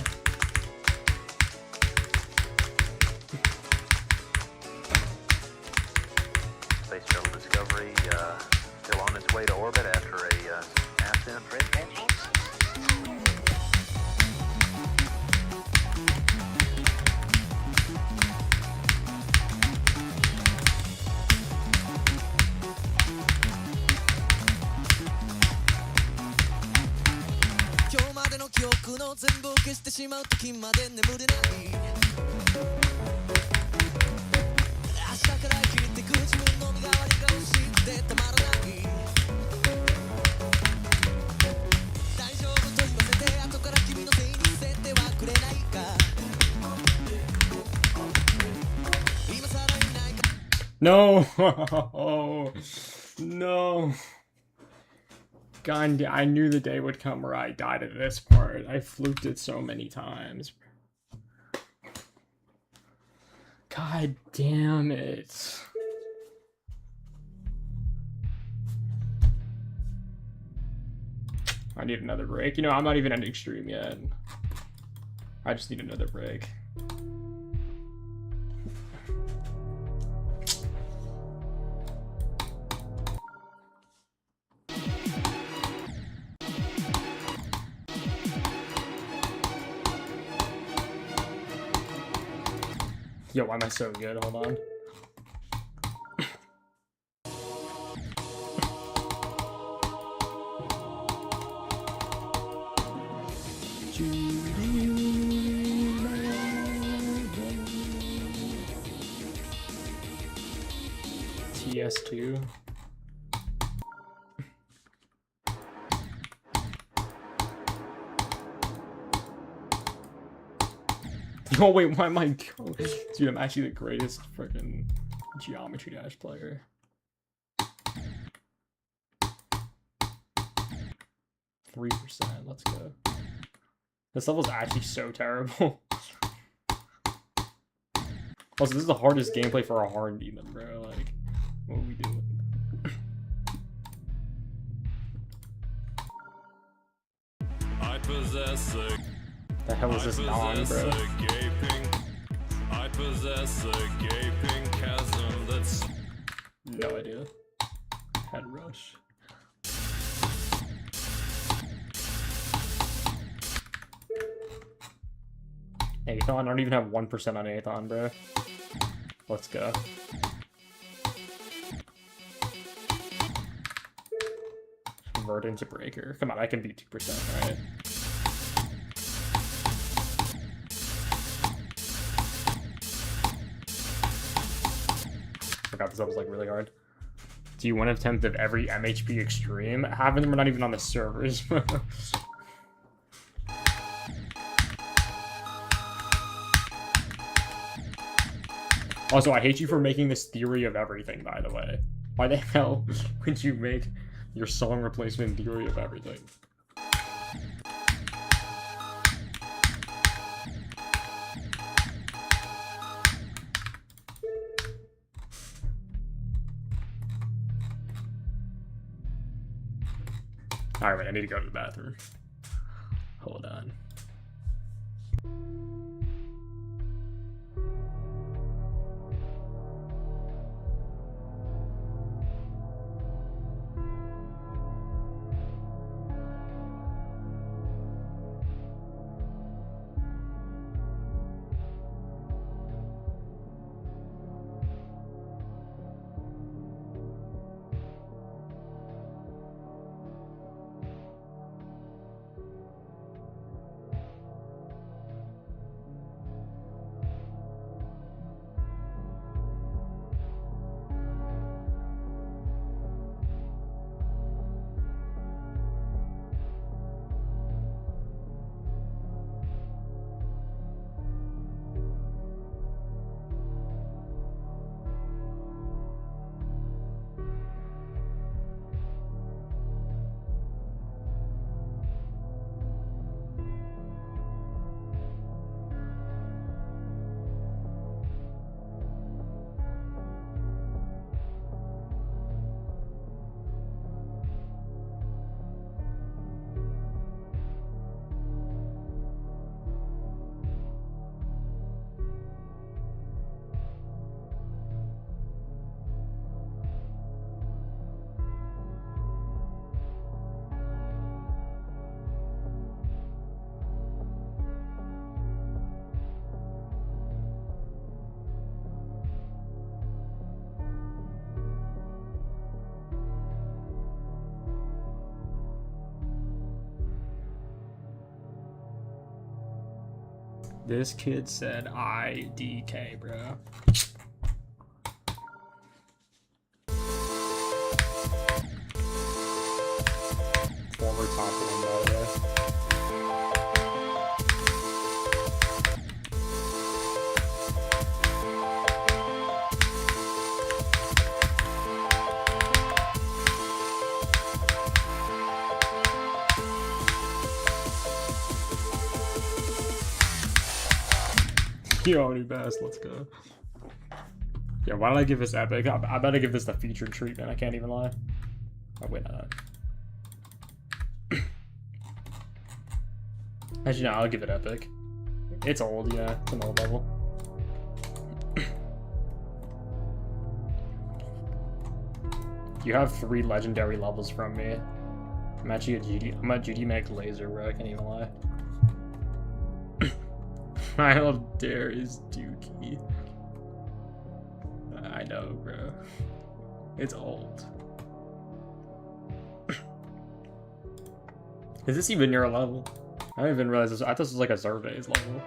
Space Shuttle Discovery still on its way to orbit after a ascent rate. No! No! God, I knew the day would come where I died at this part. I fluked it so many times. God damn it. I need another break. You know, I'm not even ending stream yet. I just need another break. Yo, why am I so good? Hold on. TS2. Oh wait, why am I going? Dude, I'm actually the greatest freaking Geometry Dash player. %, let's go. This level's actually so terrible. Also, this is the hardest gameplay for a Horn Demon, bro. Like, what are we doing? I possess a The hell is this non, bro? I possess a gaping chasm that's No idea. Head rush. Aethon? I don't even have 1% on Aethon, bro. Let's go. Convert into Breaker. Come on, I can beat 2%, right? Forgot this level's like really hard. Do you want to attempt of every MHP extreme? Half of them are not even on the servers. Also, I hate you for making this theory of everything, by the way. Why the hell would you make your song replacement theory of everything? Alright, wait, I need to go to the bathroom. Hold on. This kid said IDK, bro. Former top one, by the way. You already best, let's go. Yeah, why did I give this epic? I better give this the featured treatment, I can't even lie. Oh, wait, no. Actually, no, I'll give it epic. It's old, yeah, it's an old level. You have 3 legendary levels from me. I'm actually a GD. I'm a GD Mac laser, bro, I can't even lie. How dare is Dookie? I know, bro. It's old. Is this even your level? I didn't even realize this. I thought this was like a surveys level.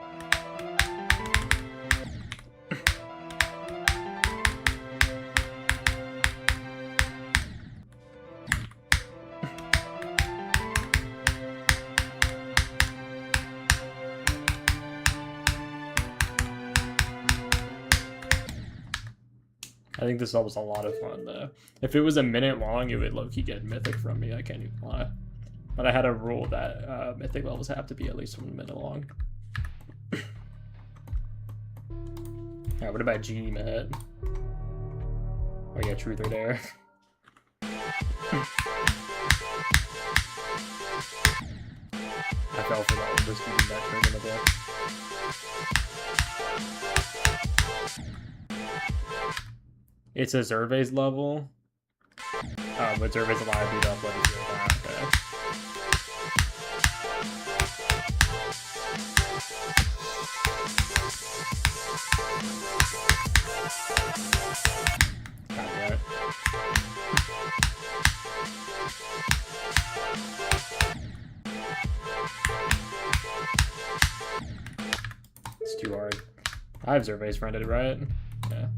I think this level's a lot of fun though. If it was a minute long, it would low-key get mythic from me, I can't even lie. But I had a rule that mythic levels have to be at least 1 minute long. Yeah, what about G-Met? Oh yeah, truth or dare. I fell for that one, just using that trick in the book. It's a Zerves level. But Zerves allowed you to upload it to that. Okay. Copyright. It's too hard. I have Zerves friended, right? Yeah.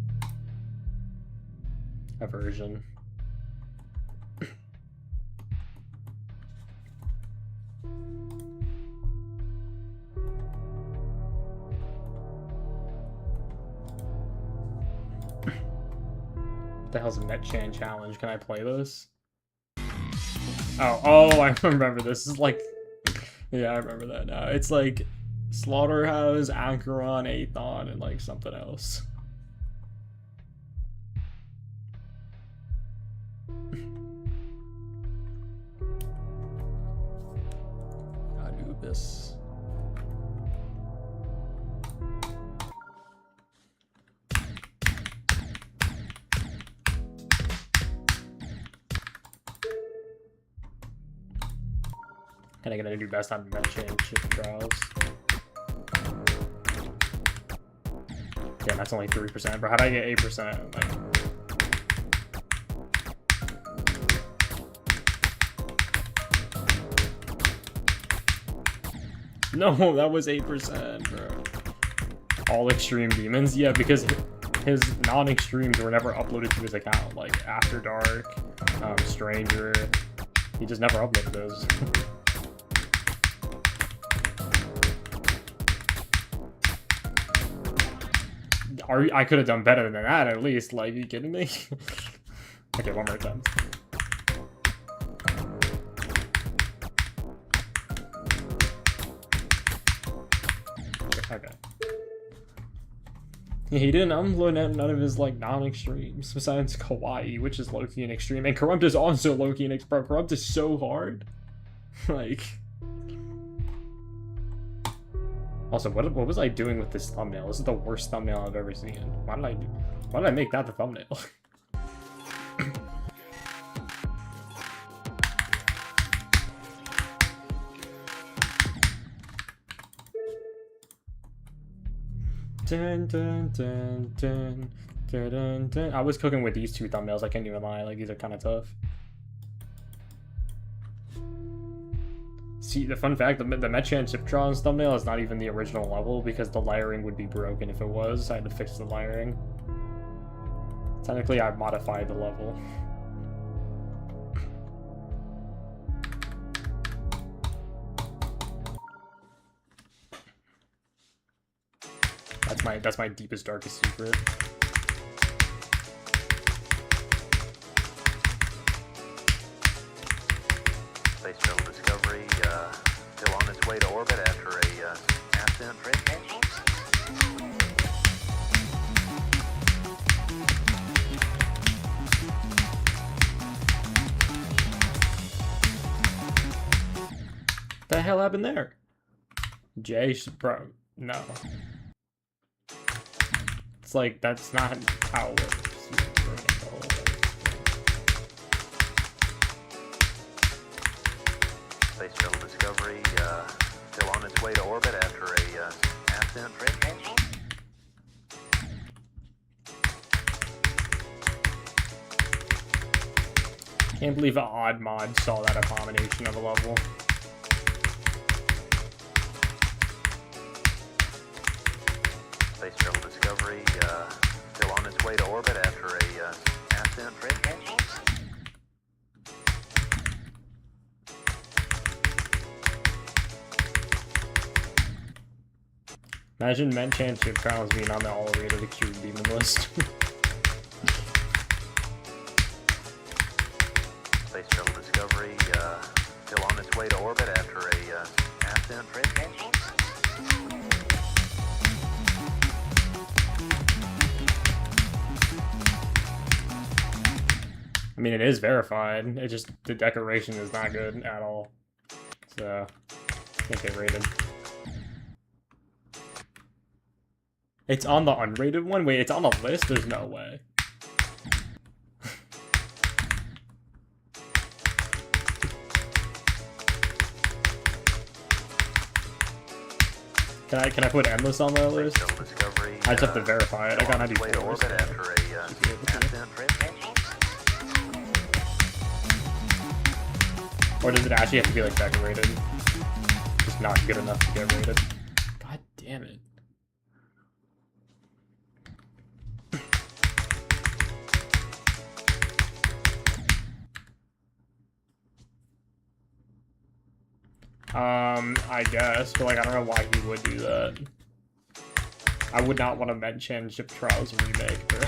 Aversion. What the hell's a Metchan challenge? Can I play this? Oh, I remember this. This is like, yeah, I remember that now. It's like Slaughterhouse, Acheron, Aethon, and like something else. This. Kinda gonna do best on Metchan trials. Yeah, that's only 3%, bro. How'd I get 8%? Like, no, that was 8%, bro. All extreme demons? Yeah, because his non-extremes were never uploaded to his account. Like, After Dark, Stranger. He just never uploaded those. I could have done better than that, at least. Like, are you kidding me? Okay, one more time. Okay. Yeah, he didn't upload none of his like non-extremes besides Kawaii, which is low-key an extreme, and Corrupt is also low-key an extreme. Corrupt is so hard. Like, also, what was I doing with this thumbnail? This is the worst thumbnail I've ever seen. Why did I make that the thumbnail? Dun, dun, dun, dun, dun, dun, dun. I was cooking with these 2 thumbnails, I can't even lie, like these are kind of tough. See, the fun fact, the Metchan Chip Trials thumbnail is not even the original level because the layering would be broken if it was. I had to fix the layering. Technically, I modified the level. That's my deepest, darkest secret. Space Shuttle Discovery still on its way to orbit after a ascent trip. What the hell happened there? Jay, bro, no. It's like, that's not how it works. Space Shuttle Discovery still on its way to orbit after a ascent trip. Can't believe an odd mod saw that abomination of a level. Space Shuttle Discovery still on its way to orbit after a ascent trip. Imagine Metchan Chip Trials being on the all-rated extreme demon list. Space Shuttle Discovery still on its way to orbit after a ascent trip. I mean, it is verified. It just, the decoration is not good at all. So, can't get rated. It's on the unrated one? Wait, it's on the list? There's no way. Can I put endless on the list? Space Shuttle Discovery I just have to verify it. I got its way to 94. orbit after a ascent trip. Or does it actually have to be like decorated? Just not good enough to get rated. God damn it. I guess, but like I don't know why he would do that. I would not want a Metchan Chip Trials remake, bro.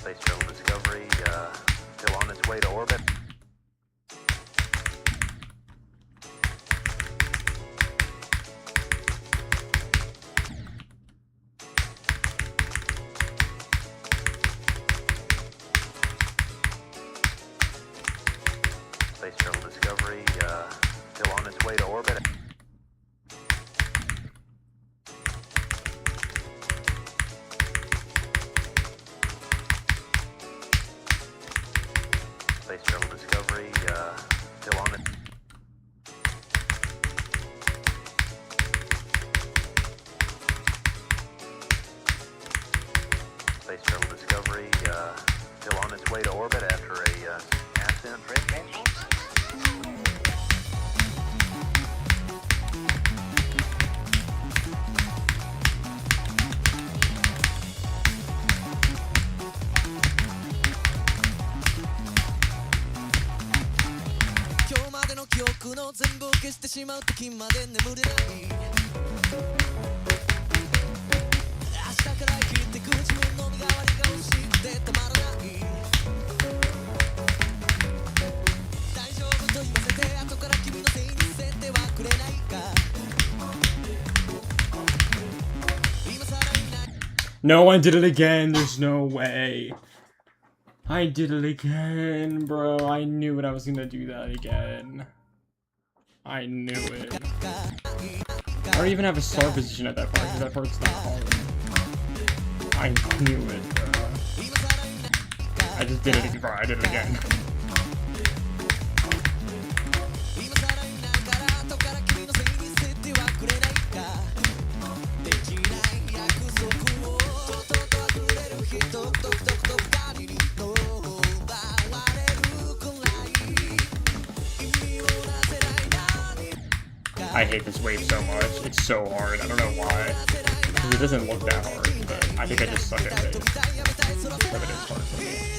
Space Shuttle Discovery still on its way to orbit. Space Shuttle Discovery still on its way to orbit. Space Shuttle Discovery still on it. Space Shuttle Discovery still on its way to orbit after a ascent trip. No, I did it again. There's no way. I did it again, bro. I knew it. I was gonna do that again. I knew it. I don't even have a star position at that part because that part's not hard. I knew it, bro. I just did it, bro. I did it again. I hate this wave so much. It's so hard. I don't know why. 'Cause it doesn't look that hard, but I think I just suck at it. But it is hard for me.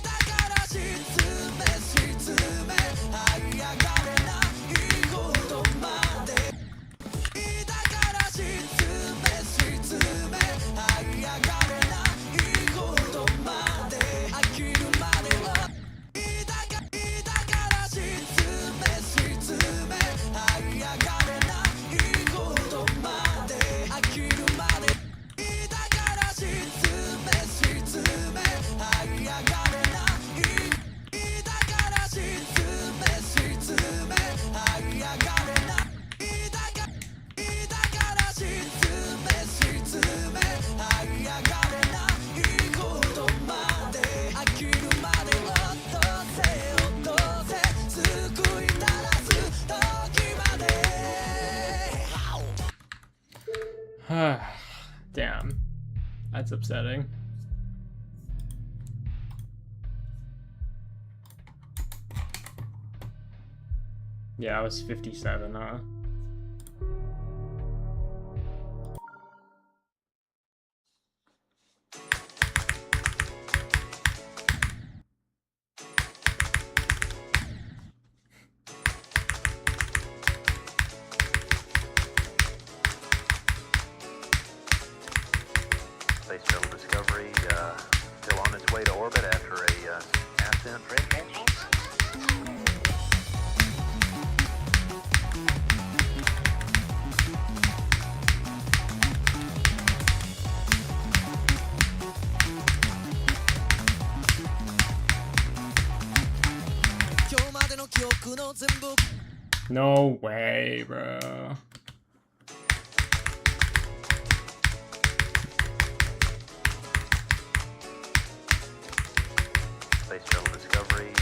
Damn. That's upsetting. Yeah, I was 57, huh? Space Shuttle Discovery still on its way to orbit after a ascent trip. No way, bro. Space Shuttle Discovery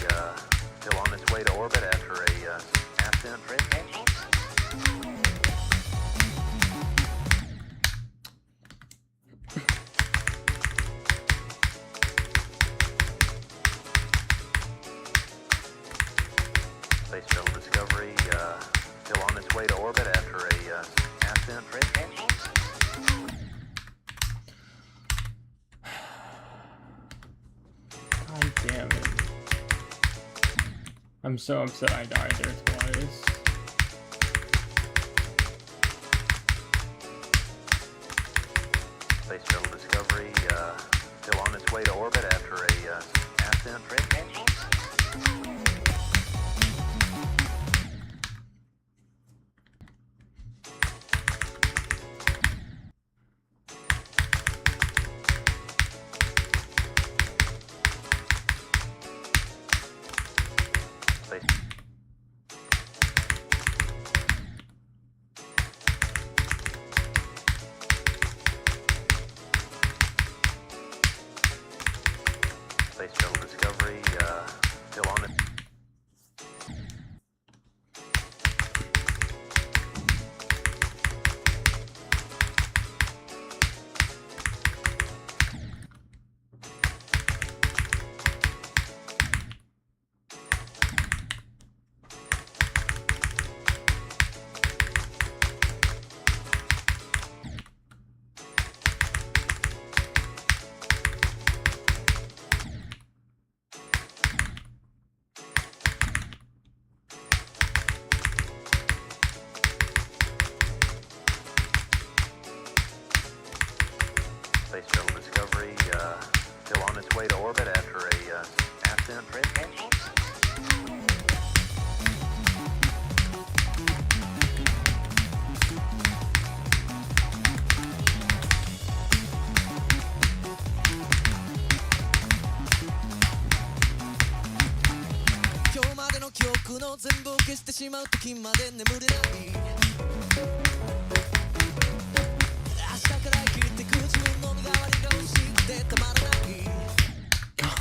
still on its way to orbit after a ascent trip. Space Shuttle Discovery still on its way to orbit after a ascent trip. God damn it. I'm so upset I died there twice. Space Shuttle Discovery still on its way to orbit after a ascent trip. Space Space Shuttle Discovery still on it. Space Shuttle Discovery still on its way to orbit after a ascent trip.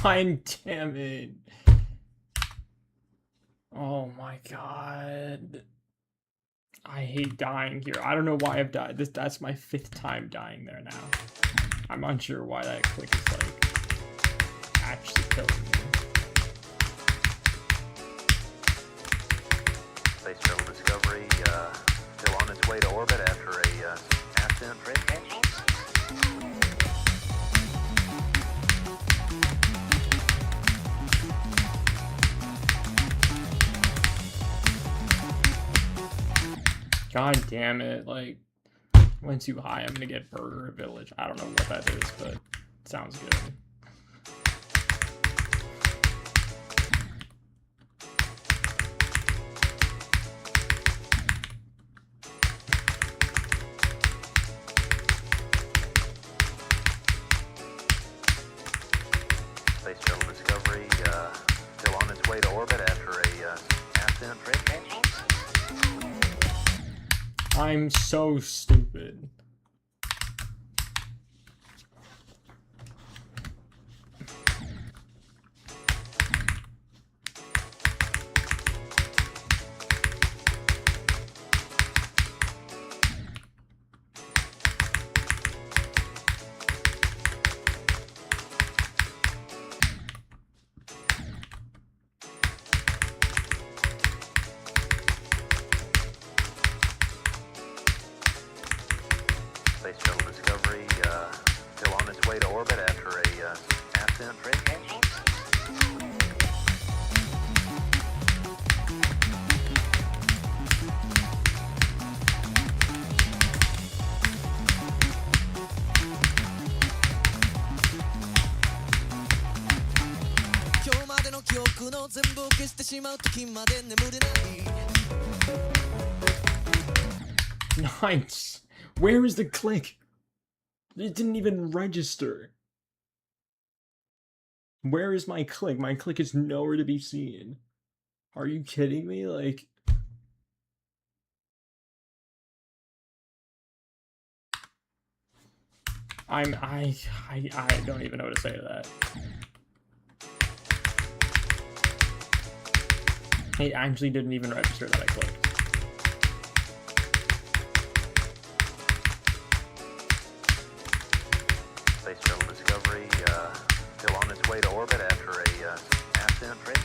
God damn it. Oh my god. I hate dying here. I don't know why I've died. That's my 5th time dying there now. I'm unsure why that click is like actually killing me. Space Shuttle Discovery still on its way God damn it, like, went too high, I'm gonna get Burger Village. I don't know what that is, but it sounds good. Space Shuttle Discovery still on its way to orbit after a ascent trip. I'm so stupid. Space Shuttle Discovery still on its way to orbit after a ascent trip. 今日までの記憶の全部を消してしまう時まで眠れない Nice. Where is the click? It didn't even register. Where is my click? My click is nowhere to be seen. Are you kidding me? Like, I don't even know what to say to that. It actually didn't even register that I clicked. Space Shuttle Discovery still on its way to orbit after a ascent trip.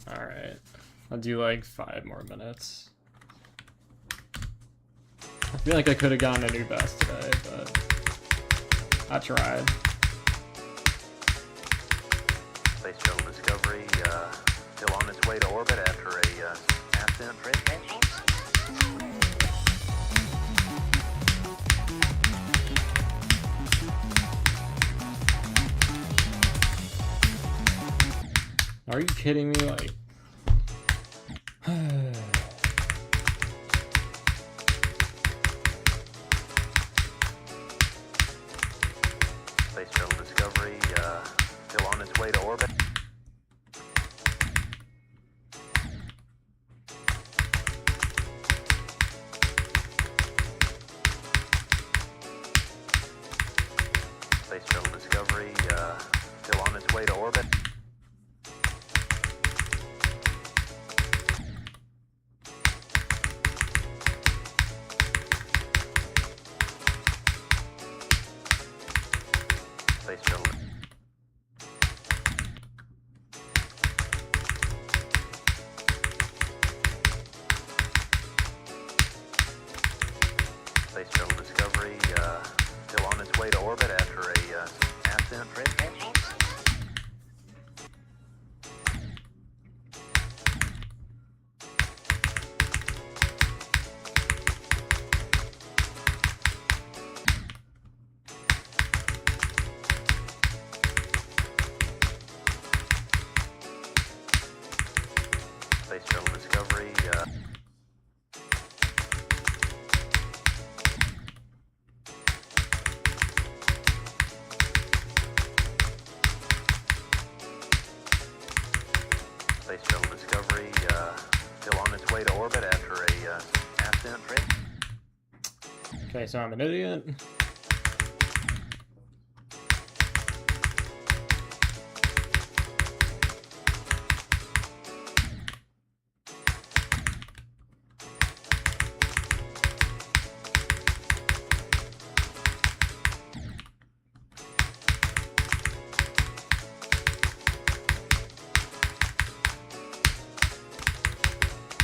Alright. I'll do like 5 more minutes. I feel like I could have gotten a new best today, but I tried. Space Shuttle Discovery still on its way to orbit after a ascent trip. Are you kidding me? Like, Space Shuttle Discovery still on its way to orbit. Space Shuttle Discovery still on its way to orbit. Space Shuttle. Space Shuttle Discovery still on its way to orbit after a ascent trip. Space Shuttle Discovery Space Shuttle Discovery still on its way to orbit after a ascent trip. okay, so I'm an idiot.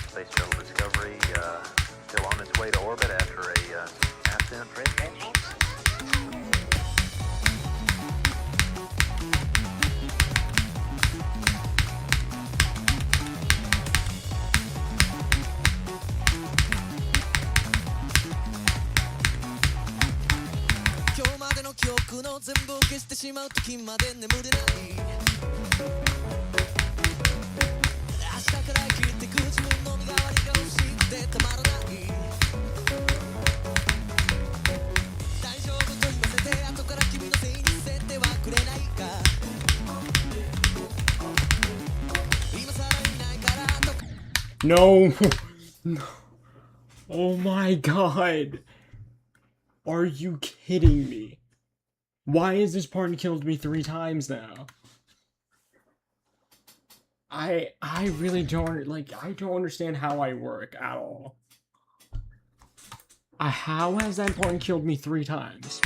Space Shuttle Discovery still on its way to orbit after a ascent trip.今日までの記憶の全部を消してしまう時まで眠れない明日から生きてく自分の身代わりが欲しくてたまらない大丈夫と言わせて後から君のせいにせてはくれないか今さらいないからとか No! No. Oh my god! Are you kidding me? Why has this part killed me 3 times now? I really don't, like, I don't understand how I work at all. How has that part killed me 3 times?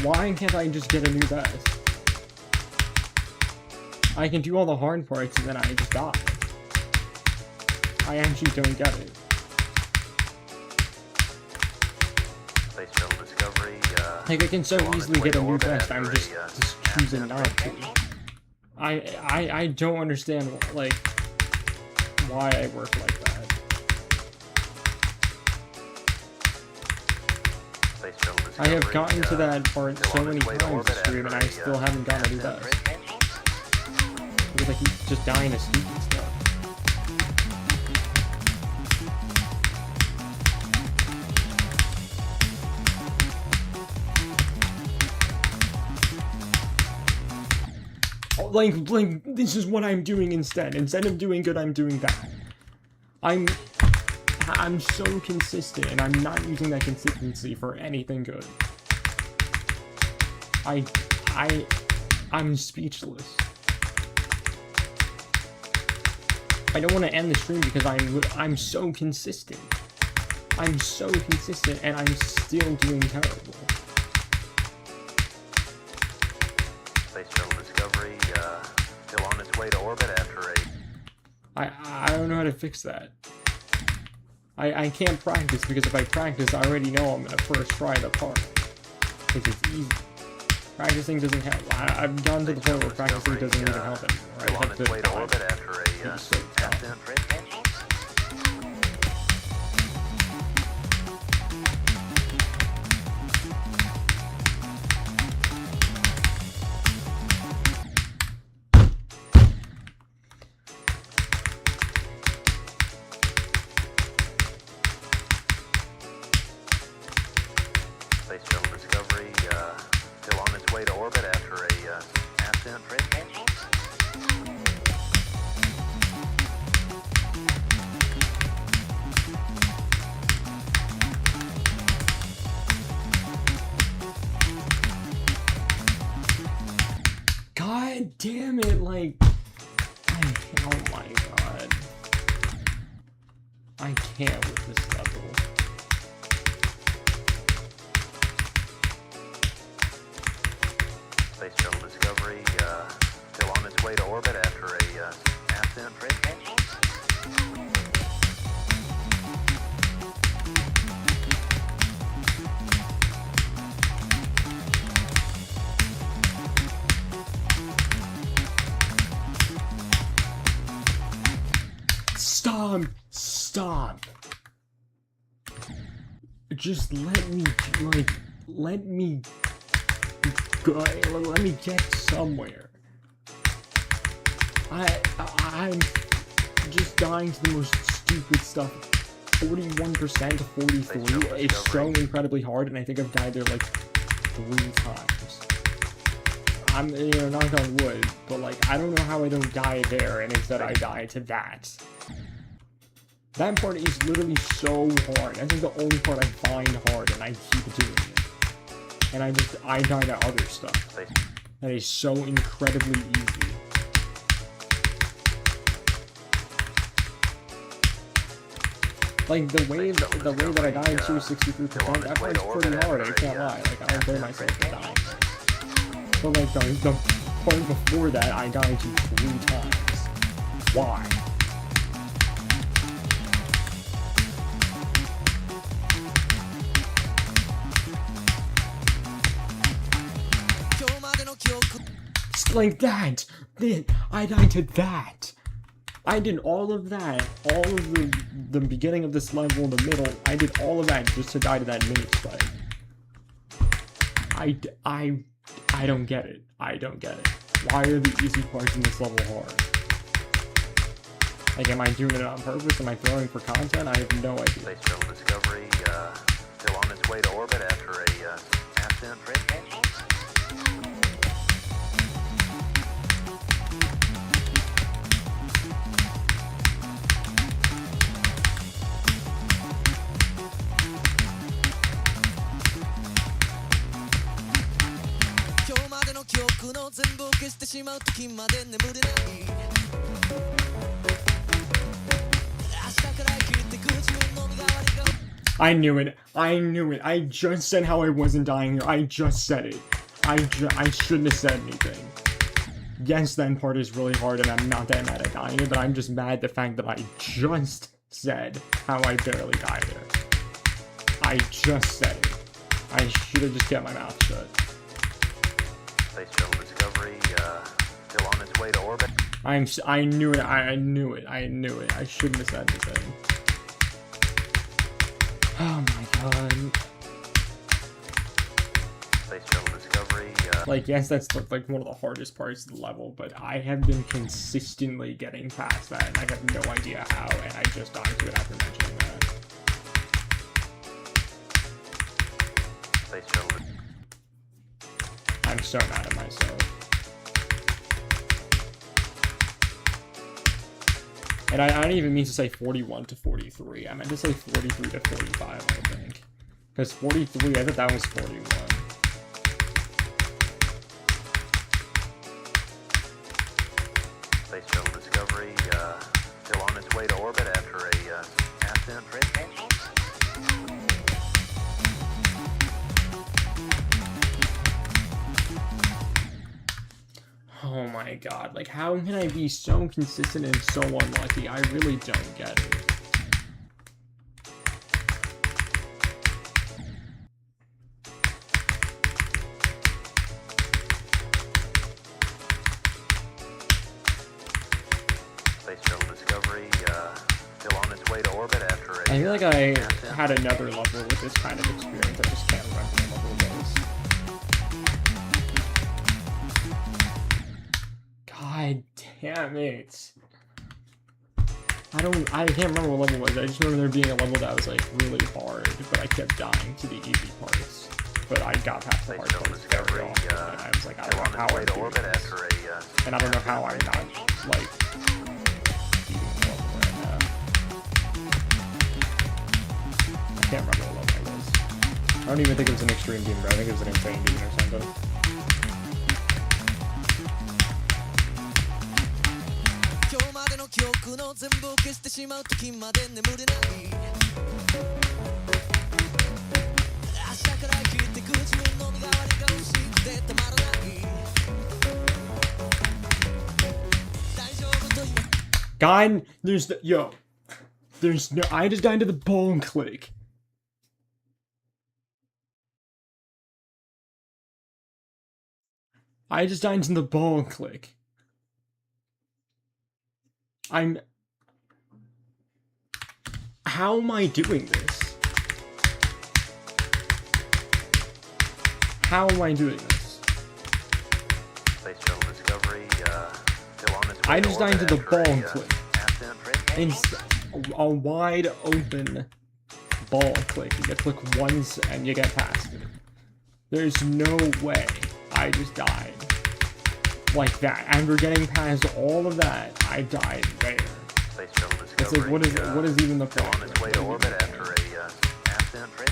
Why can't I just get a new best? I can do all the hard parts and then I just die. I actually don't get it. Space Shuttle Discovery Like, I can so still on easily its way get a to new orbit best, I'm after just a choosing ascent not trip. to. I don't understand, like, why I work like that. Space Shuttle I have Discovery, gotten to that part still so on many its way to times orbit this stream, and I after a, still haven't gotten a new ascent best. trip. Because I keep just dying to stupid stuff. Like, this is what I'm doing instead. Instead of doing good, I'm doing bad. I'm so consistent, and I'm not using that consistency for anything good. I'm speechless. I don't want to end the stream because I'm so consistent. I'm so consistent, and I'm still doing terrible. Space Shuttle Discovery still on its way to orbit after a I don't know how to fix that. I can't practice because if I practice, I already know I'm gonna first try the part. Because it's easy. Practicing doesn't help. I've gone to the point where practicing doesn't even help anymore. I still on have its way to to orbit after a It's so dumb. ascent range. Space Shuttle Discovery still on its way to orbit after a ascent range. God damn it, like... oh my god. I can't with this level. Space Shuttle Discovery still on its way to orbit after a ascent range. Stop! Stop! Just let me, like, let me go, let me get somewhere. I'm just dying to the most stupid stuff. 41% to 43 is so incredibly hard, and I think I've died there like 3 times. I'm, you know, knock on wood, but like, I don't know how I don't die there, and instead I die to that. That part is literally so hard. That's like the only part I find hard, and I keep doing it. And I die to other stuff. That is so incredibly easy. Like, the way that I died to 63%, that part's pretty hard, I can't lie. Like, I don't blame myself for dying. But like, the part before that, I died to 3 times. Why? Like that! Then I died to that! I did all of that, all of the beginning of this level, the middle, I did all of that just to die to that mini spike. I don't get it. I don't get it. Why are the easy parts in this level hard? Like, am I doing it on purpose? Am I throwing for content? I have no idea. Space Shuttle Discovery still on its way to orbit after a ascent range. I knew it. I knew it. I just said how I wasn't dying here. I just said it. I shouldn't have said anything. Yes, that part is really hard, and I'm not that mad at dying, but I'm just mad at the fact that I just said how I barely died there. I just said it. I should have just kept my mouth shut. Space Shuttle Discovery still on its way to orbit. I knew it. I knew it. I knew it. I shouldn't have said anything. Oh my god. Space Shuttle Discovery. Like, yes, that's like one of the hardest parts of the level, but I have been consistently getting past that, and I have no idea how, and I just died to it after mentioning that. Space Shuttle. I'm so mad at myself. And I didn't even mean to say 41 to 43. I meant to say 43 to 45, I think. Because 43, I thought that was 41. Space Shuttle Discovery still on its way to orbit after a ascent range. Oh Oh my god, like how can I be so consistent and so unlucky? I really don't get it. Space Shuttle Discovery still on its way to orbit after a... I feel like I had another level with this kind of experience. I just can't remember what level it was. God damn it. I can't remember what level it was. I just remember there being a level that was like really hard, but I kept dying to the easy parts. But I got past the hard Space Shuttle parts very Discovery often, and I was like, I still don't know on how its way I'm to doing orbit this. after a... And I don't know how I'm not, like, beating the level right now. I can't remember what level I was. I don't even think it was an extreme demon, but I think it was an insane demon or something. God, there's no, I just died to the ball and click. I just died to the ball and click. How am I doing this? How am I doing this? Space Shuttle Discovery still on its way I to just died to orbit the after ball a, and click. accident trade. In a wide open ball click. You get to click once and you get past it. There's no way I just died like that. And we're getting past all of that. I died there. Space Shuttle It's Discovery like, what is even the still point? on its way to orbit after a accident trade.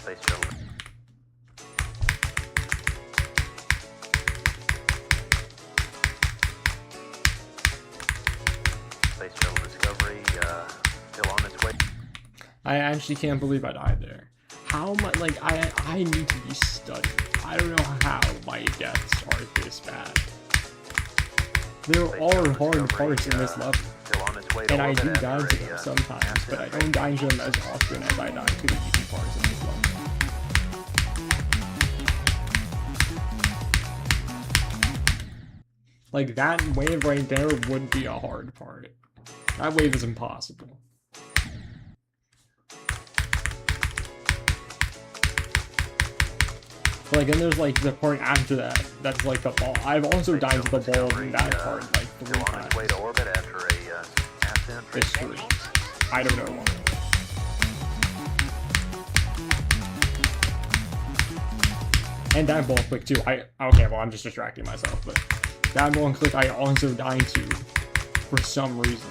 Space Shuttle. Space Shuttle Discovery still on its way. I actually can't believe I died there. How much, like, I need to be studied. I don't know how my deaths are this bad. There are hard parts in this level, Still on its way to and I orbit do after die to a, them sometimes, but I don't die to them as often as I die to the easy parts in this level. Like, that wave right there would be a hard part. That wave is impossible. But like, and there's like the part after that, that's like the ball. I've also died to the ball in that part like 3 still on its way times. to orbit after a accident. It's 3. I don't know why. And that ball click too. Okay, well, I'm just distracting myself, but that ball click I also died to for some reason.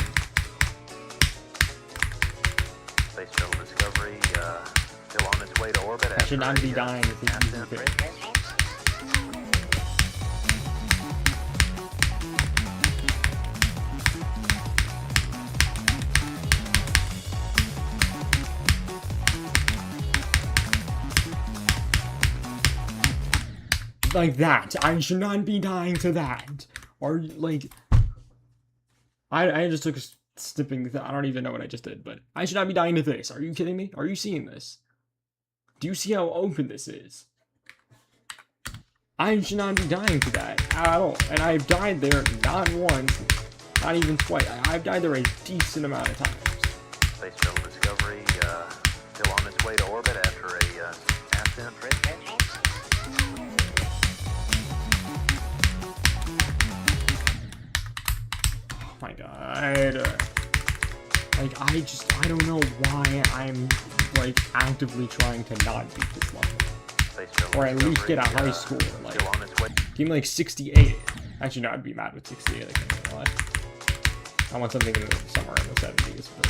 Space Shuttle Discovery still on its way to orbit I should after not be a, dying with the easy accident. pick. Like that. I should not be dying to that. Or like, I just took a snipping. I don't even know what I just did, but I should not be dying to this. Are you kidding me? Are you seeing this? Do you see how open this is? I should not be dying to that at all. And I've died there not once, not even twice. I've died there a decent amount of times. Space Shuttle Discovery still on its way to orbit after a accident. Oh my god. Like, I don't know why I'm, like, actively trying to not beat this level. Space Shuttle Or at least Discovery, get a high score. Like, still on its way. give me like 68. Actually, no, I'd be mad with 68. I can't lie. I want something somewhere in the 70s. But...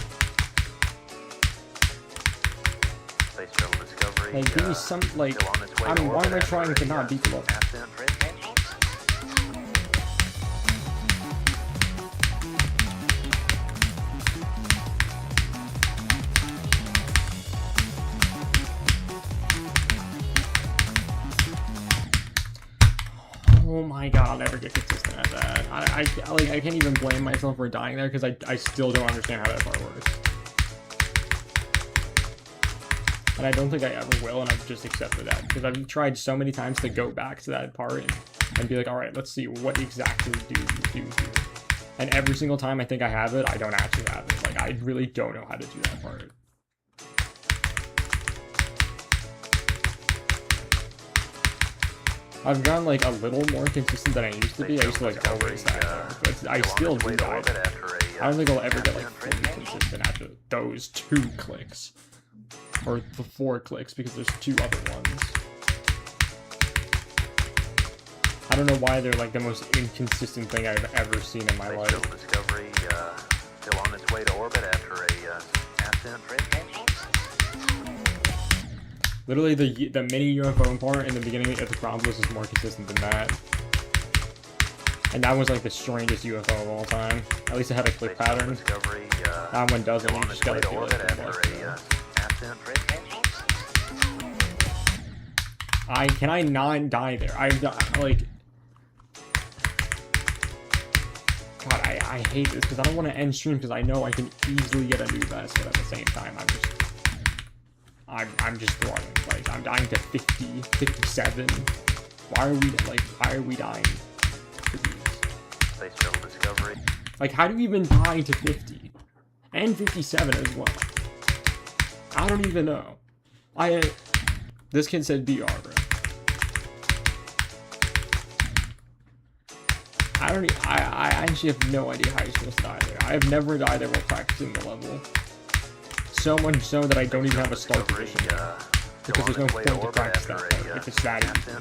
Space Shuttle Discovery Hey, give me some, like, still on its way I to mean, why am I orbit trying after to not a, beat the level? accident. Oh my god, I'll never get consistent at that. I can't even blame myself for dying there because I still don't understand how that part works. And I don't think I ever will, and I've just accepted that because I've tried so many times to go back to that part and be like, all right, let's see what exactly do you do here. And every single time I think I have it, I don't actually have it. Like, I really don't know how to do that part. I've gotten like a little more consistent than I used to be. I used to like always die there, but I still do die there. I don't think I'll ever get like fully consistent after those 2 clicks. Or the 4 clicks, because there's 2 other ones. I don't know why they're like the most inconsistent thing I've ever seen in my life. Discovery still on its way to orbit after a ascent trade. Literally, the mini UFO part in the beginning of the Chronicles is more consistent than that. And that was like the strangest UFO of all time. At least it had a click pattern. That one doesn't. You just gotta feel like can I not die there? Like, God, I hate this because I don't want to end stream because I know I can easily get a new vest, but at the same time, I'm just throwing. Like, I'm dying to 50, 57. Why are we dying to these? Space Shuttle Discovery. Like, how do you even die to 50? And 57 as well. I don't even know. This kid said DR, bro. I actually have no idea how you're supposed to die there. I have never died there while practicing the level. So much so that I don't even have a start position. Because there's no point to practice that part if it's that easy.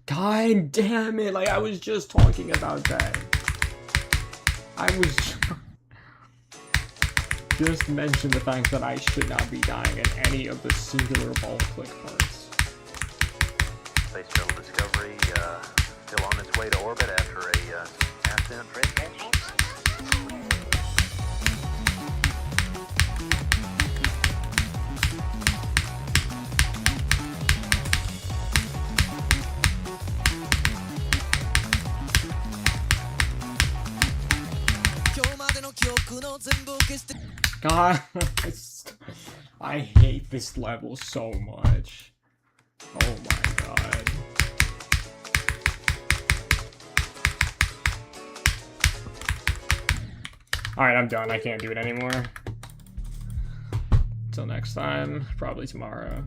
God damn it, like I was just talking about that. I was just mentioned the fact that I should not be dying in any of the singular ball click parts. Space Shuttle Discovery still on its way to orbit after a ascent trade. God, I hate this level so much. Oh my god. Alright, I'm done. I can't do it anymore. Until next time, probably tomorrow.